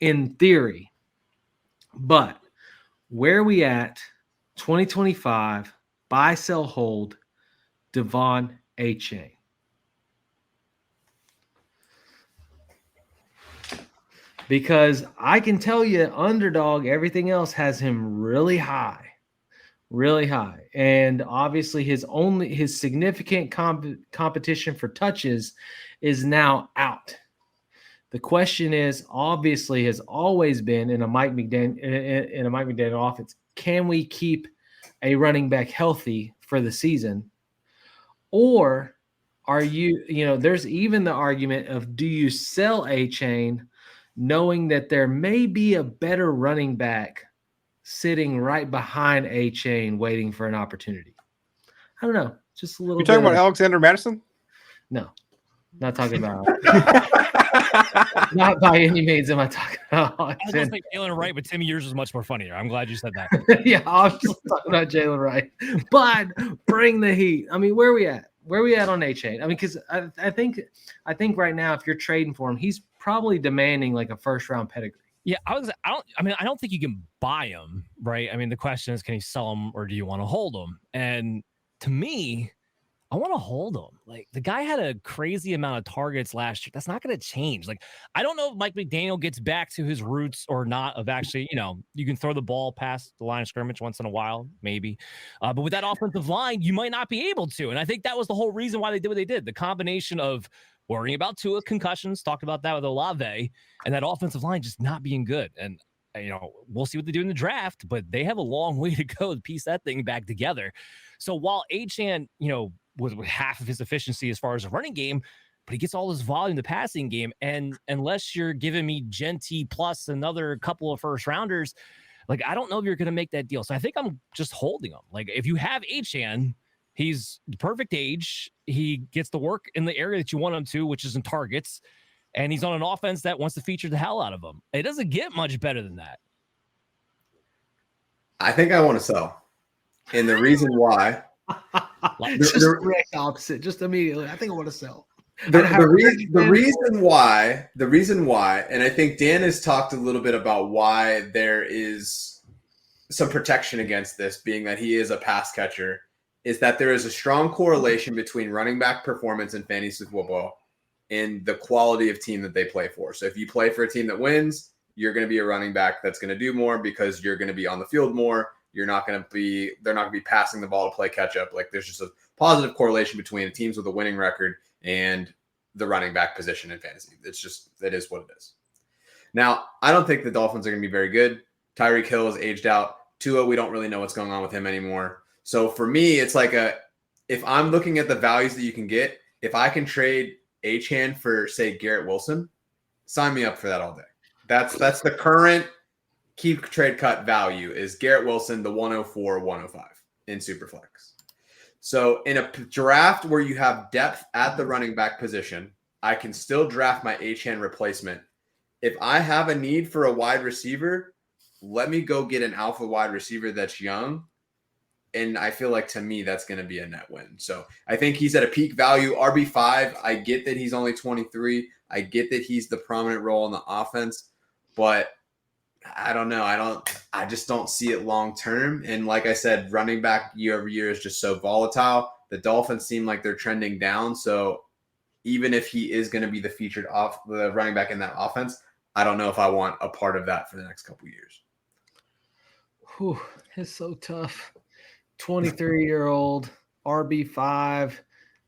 in theory. But where are we at? 2025, buy, sell, hold, Devon Achane. Because I can tell you, underdog, everything else has him really high. And obviously his significant competition for touches is now out. The question is, obviously, has always been in a Mike McDaniel offense, can we keep a running back healthy for the season? Or are there's even the argument of, do you sell Achane knowing that there may be a better running back sitting right behind Achane waiting for an opportunity? I don't know. Just a little. You talking about Alexander Madison? No, not talking about. Not by any means am I talking about. I was going to say Jalen Wright, but Tim, yours was much more funnier. I'm glad you said that. Yeah, I was just talking about Jalen Wright. But bring the heat. I mean, where are we at? Where are we at on Achane? I mean, because I think right now, if you're trading for him, he's probably demanding like a first round pedigree. Yeah, I don't think you can buy him, right? I mean, the question is, can you sell him or do you want to hold him? And to me, I want to hold him. Like the guy had a crazy amount of targets last year. That's not going to change. Like, I don't know if Mike McDaniel gets back to his roots or not of actually, you can throw the ball past the line of scrimmage once in a while, maybe. But with that offensive line, you might not be able to. And I think that was the whole reason why they did what they did. The combination of worrying about Tua concussions, talked about that with Olave, and that offensive line just not being good. And, we'll see what they do in the draft, but they have a long way to go to piece that thing back together. So while Achane, was with half of his efficiency as far as a running game, but he gets all his volume in the passing game. And unless you're giving me Genty plus another couple of first rounders, like, I don't know if you're going to make that deal. So I think I'm just holding him. Like, if you have Achane, he's the perfect age. He gets the work in the area that you want him to, which is in targets. And he's on an offense that wants to feature the hell out of him. It doesn't get much better than that. I think I want to sell. And the reason why... Just direct opposite. Just immediately, I think I want to sell. The reason why, and I think Dan has talked a little bit about why there is some protection against this, being that he is a pass catcher, is that there is a strong correlation between running back performance in fantasy football and the quality of team that they play for. So if you play for a team that wins, you're going to be a running back that's going to do more because you're going to be on the field more. They're not going to be passing the ball to play catch up. Like there's just a positive correlation between the teams with a winning record and the running back position in fantasy. That is what it is. Now, I don't think the Dolphins are going to be very good. Tyreek Hill is aged out. Tua, we don't really know what's going on with him anymore. So for me, it's like if I'm looking at the values that you can get, if I can trade Achane for, say, Garrett Wilson, sign me up for that all day. That's the current keep trade cut value is Garrett Wilson, the 104, 105 in Superflex. So in a draft where you have depth at the running back position, I can still draft my Achane replacement. If I have a need for a wide receiver, let me go get an alpha wide receiver that's young. And I feel like, to me, that's going to be a net win. So I think he's at a peak value, RB5. I get that he's only 23. I get that he's the prominent role in the offense. But I don't know. I just don't see it long term. And like I said, running back year over year is just so volatile. The Dolphins seem like they're trending down. So even if he is going to be the featured the running back in that offense, I don't know if I want a part of that for the next couple of years. Whew, it's so tough. 23-year-old RB5,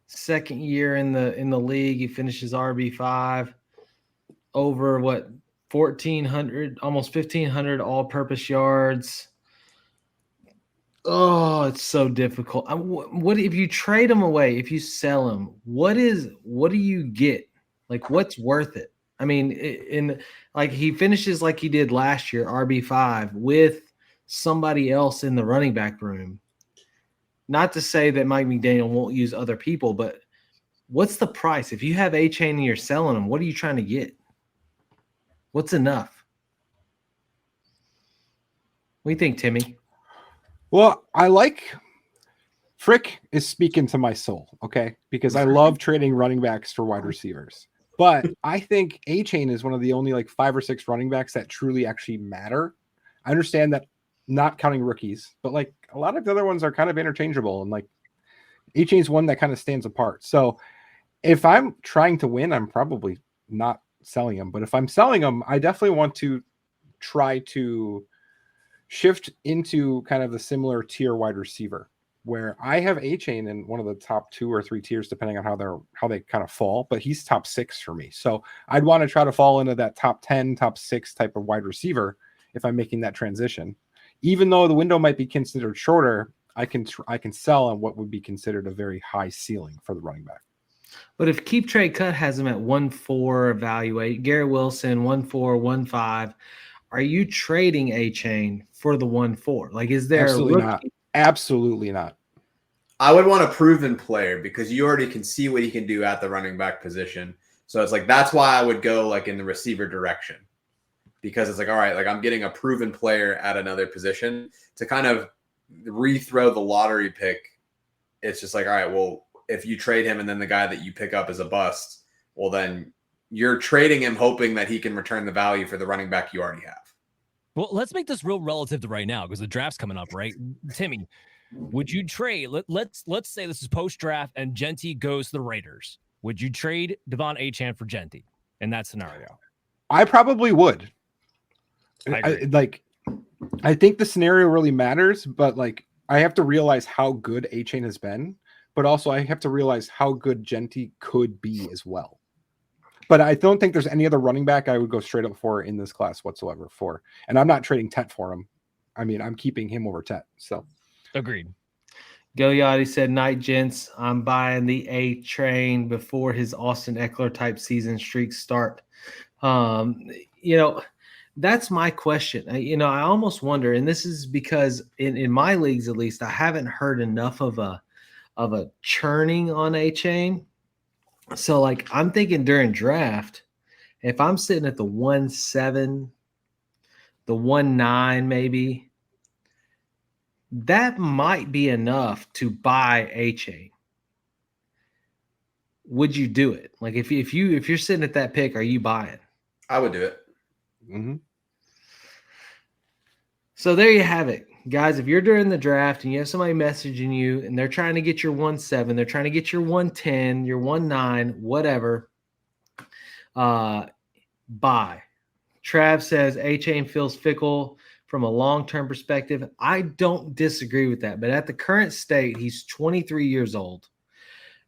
second year in the league. He finishes RB5 over 1,400, almost 1,500 all-purpose yards. Oh, it's so difficult. What if you trade him away? If you sell him, what do you get? Like, what's worth it? I mean, he finishes like he did last year, RB5, with somebody else in the running back room. Not to say that Mike McDaniel won't use other people, but what's the price? If you have Achane and you're selling him, what are you trying to get? What's enough? What do you think, Timmy? Well, Frick is speaking to my soul, okay? Because I love trading running backs for wide receivers. But I think Achane is one of the only 5 or 6 running backs that truly actually matter. I understand that, not counting rookies, but a lot of the other ones are kind of interchangeable, and Achane's one that kind of stands apart. So if I'm trying to win, I'm probably not selling him. But if I'm selling him, I definitely want to try to shift into kind of the similar tier wide receiver, where I have Achane in one of the top 2 or 3 tiers, depending on how they kind of fall, but he's top 6 for me. So I'd want to try to fall into that top 10, top 6 type of wide receiver if I'm making that transition. Even though the window might be considered shorter, I can sell on what would be considered a very high ceiling for the running back. But if Keep Trade Cut has him at 1.4 evaluate, Garrett Wilson 1.4, 1.5, are you trading Achane for the 1.4? Is there absolutely not? Absolutely not. I would want a proven player because you already can see what he can do at the running back position. So it's that's why I would go in the receiver direction. Because it's all right, I'm getting a proven player at another position to kind of rethrow the lottery pick. It's just all right, well, if you trade him and then the guy that you pick up is a bust, well, then you're trading him hoping that he can return the value for the running back you already have. Well, let's make this real relative to right now because the draft's coming up, right? Timmy, would you trade? Let's say this is post-draft and Genty goes to the Raiders. Would you trade Devon Achane for Genty in that scenario? I probably would. I think the scenario really matters, but I have to realize how good Achane has been, but also I have to realize how good Genty could be as well. But I don't think there's any other running back I would go straight up for in this class whatsoever for. And I'm not trading Tet for him. I mean, I'm keeping him over Tet. So agreed. Gilliardi said, "Night, gents. I'm buying the A train before his Austin Eckler type season streaks start." That's my question. I almost wonder, and this is because in my leagues, at least, I haven't heard enough of a churning on Achane. So I'm thinking during draft, if I'm sitting at the 1.7, the 1.9 maybe, that might be enough to buy Achane. Would you do it? If you're sitting at that pick, are you buying? I would do it. Mm-hmm. So there you have it. guys, if you're during the draft and you have somebody messaging you and they're trying to get your 1.7, they're trying to get your 1.10, your 1.9, whatever, buy. Trav says Achane feels fickle from a long-term perspective. I don't disagree with that, but at the current state, he's 23 years old.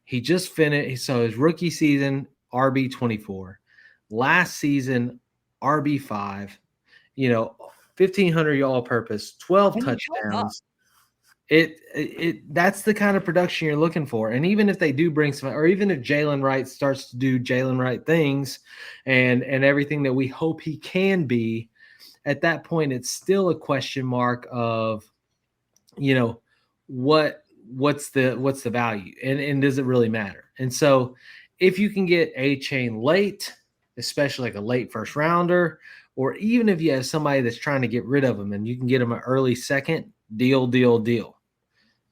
He just finished, so his rookie season, RB 24. Last season, RB 5. 1,500 all-purpose, 12 touchdowns. That's the kind of production you're looking for. And even if they do bring some, or even if Jalen Wright starts to do Jalen Wright things and everything that we hope he can be, at that point, it's still a question mark of, what's the value and does it really matter? And so if you can get Achane late, especially like a late first rounder, or even if you have somebody that's trying to get rid of him and you can get him an early second, deal.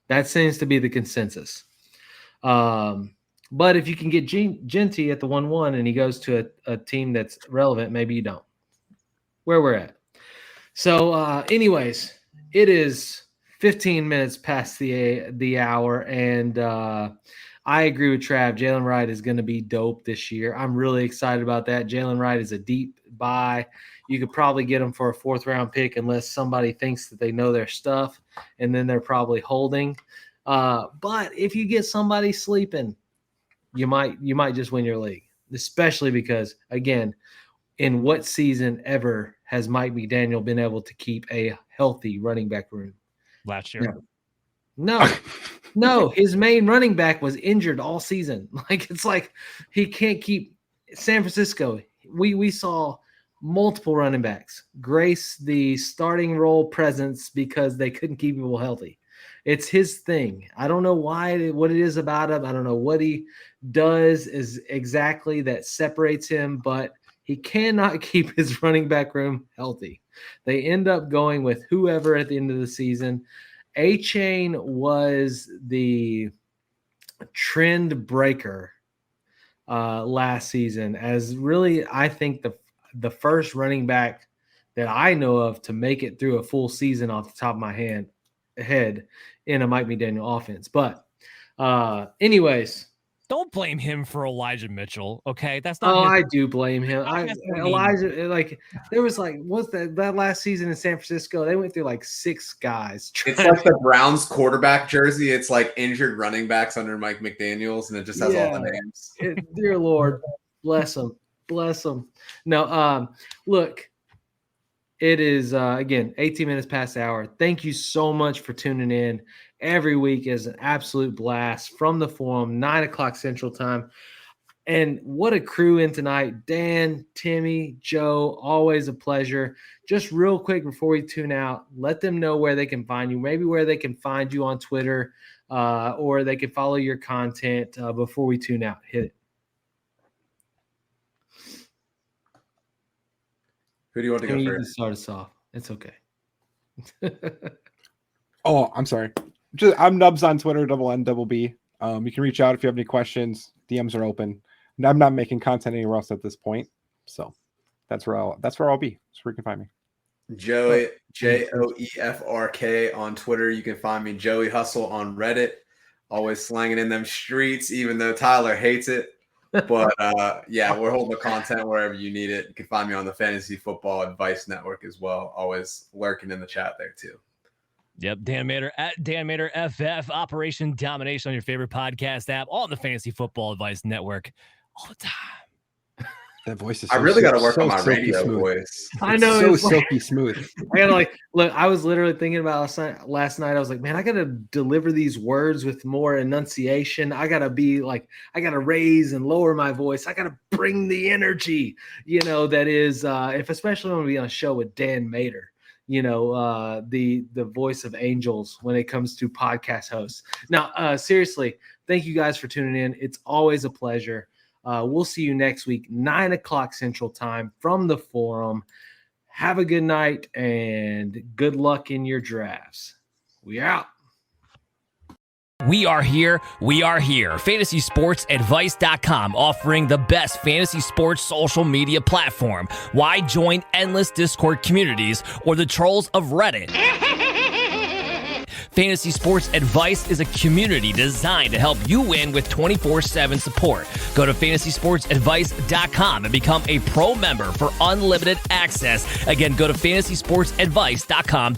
That seems to be the consensus. But if you can get Genty at the 1-1 and he goes to a team that's relevant, maybe you don't. Where we're at. So anyways, it is 15 minutes past the hour, and I agree with Trav. Jalen Wright is going to be dope this year. I'm really excited about that. Jalen Wright is a deep buy. You could probably get him for a 4th-round pick unless somebody thinks that they know their stuff, and then they're probably holding. But if you get somebody sleeping, you might just win your league, especially because, again, in what season ever has Mike McDaniel been able to keep a healthy running back room? Last year. No, his main running back was injured all season. It's like he can't keep San Francisco. We saw multiple running backs grace the starting role presence because they couldn't keep people healthy. It's his thing. I don't know what it is about him. I don't know what he does is exactly that separates him, but he cannot keep his running back room healthy. They end up going with whoever at the end of the season. Achane was the trend breaker last season, as really I think the first running back that I know of to make it through a full season off the top of my head in a Mike McDaniel offense. But anyways. Don't blame him for Elijah Mitchell, okay? That's not. Oh, I do blame him. Elijah, there was what's that last season in San Francisco? They went through 6 guys. It's like the Browns quarterback jersey. It's like injured running backs under Mike McDaniels, and it just has all the names. Dear Lord, bless him. No, look, it is again 18 minutes past the hour. Thank you so much for tuning in. Every week is an absolute blast from the forum, 9:00 Central Time. And what a crew in tonight. Dan, Timmy, Joe, always a pleasure. Just real quick before we tune out, let them know where they can find you, maybe where they can find you on Twitter, or they can follow your content before we tune out. Hit it. Who do you want to go first? You can start us off. It's okay. Oh, I'm sorry. I'm Nubs on Twitter, _N_B. You can reach out if you have any questions. DMs are open. And I'm not making content anywhere else at this point, so that's where I'll be. That's where you can find me. Joey Joefrk on Twitter. You can find me Joey Hustle on Reddit. Always slanging in them streets, even though Tyler hates it. But yeah, we're holding the content wherever you need it. You can find me on the Fantasy Football Advice Network as well. Always lurking in the chat there too. Yep, Dan Mater at Dan Mater FF, Operation Domination on your favorite podcast app, all on the Fantasy Football Advice Network, all the time. That voice is. I really got to work on my radio voice. I know, it's so silky smooth. I gotta look. I was literally thinking about last night. I was like, man, I gotta deliver these words with more enunciation. I gotta raise and lower my voice. I gotta bring the energy. That is, especially when we on a show with Dan Mater. The voice of angels when it comes to podcast hosts. Now, seriously, thank you guys for tuning in. It's always a pleasure. We'll see you next week, 9:00 Central Time from the forum. Have a good night and good luck in your drafts. We out. We are here. FantasySportsAdvice.com, offering the best fantasy sports social media platform. Why join endless Discord communities or the trolls of Reddit? Fantasy Sports Advice is a community designed to help you win with 24/7 support. Go to fantasysportsadvice.com and become a pro member for unlimited access. Again, go to fantasysportsadvice.com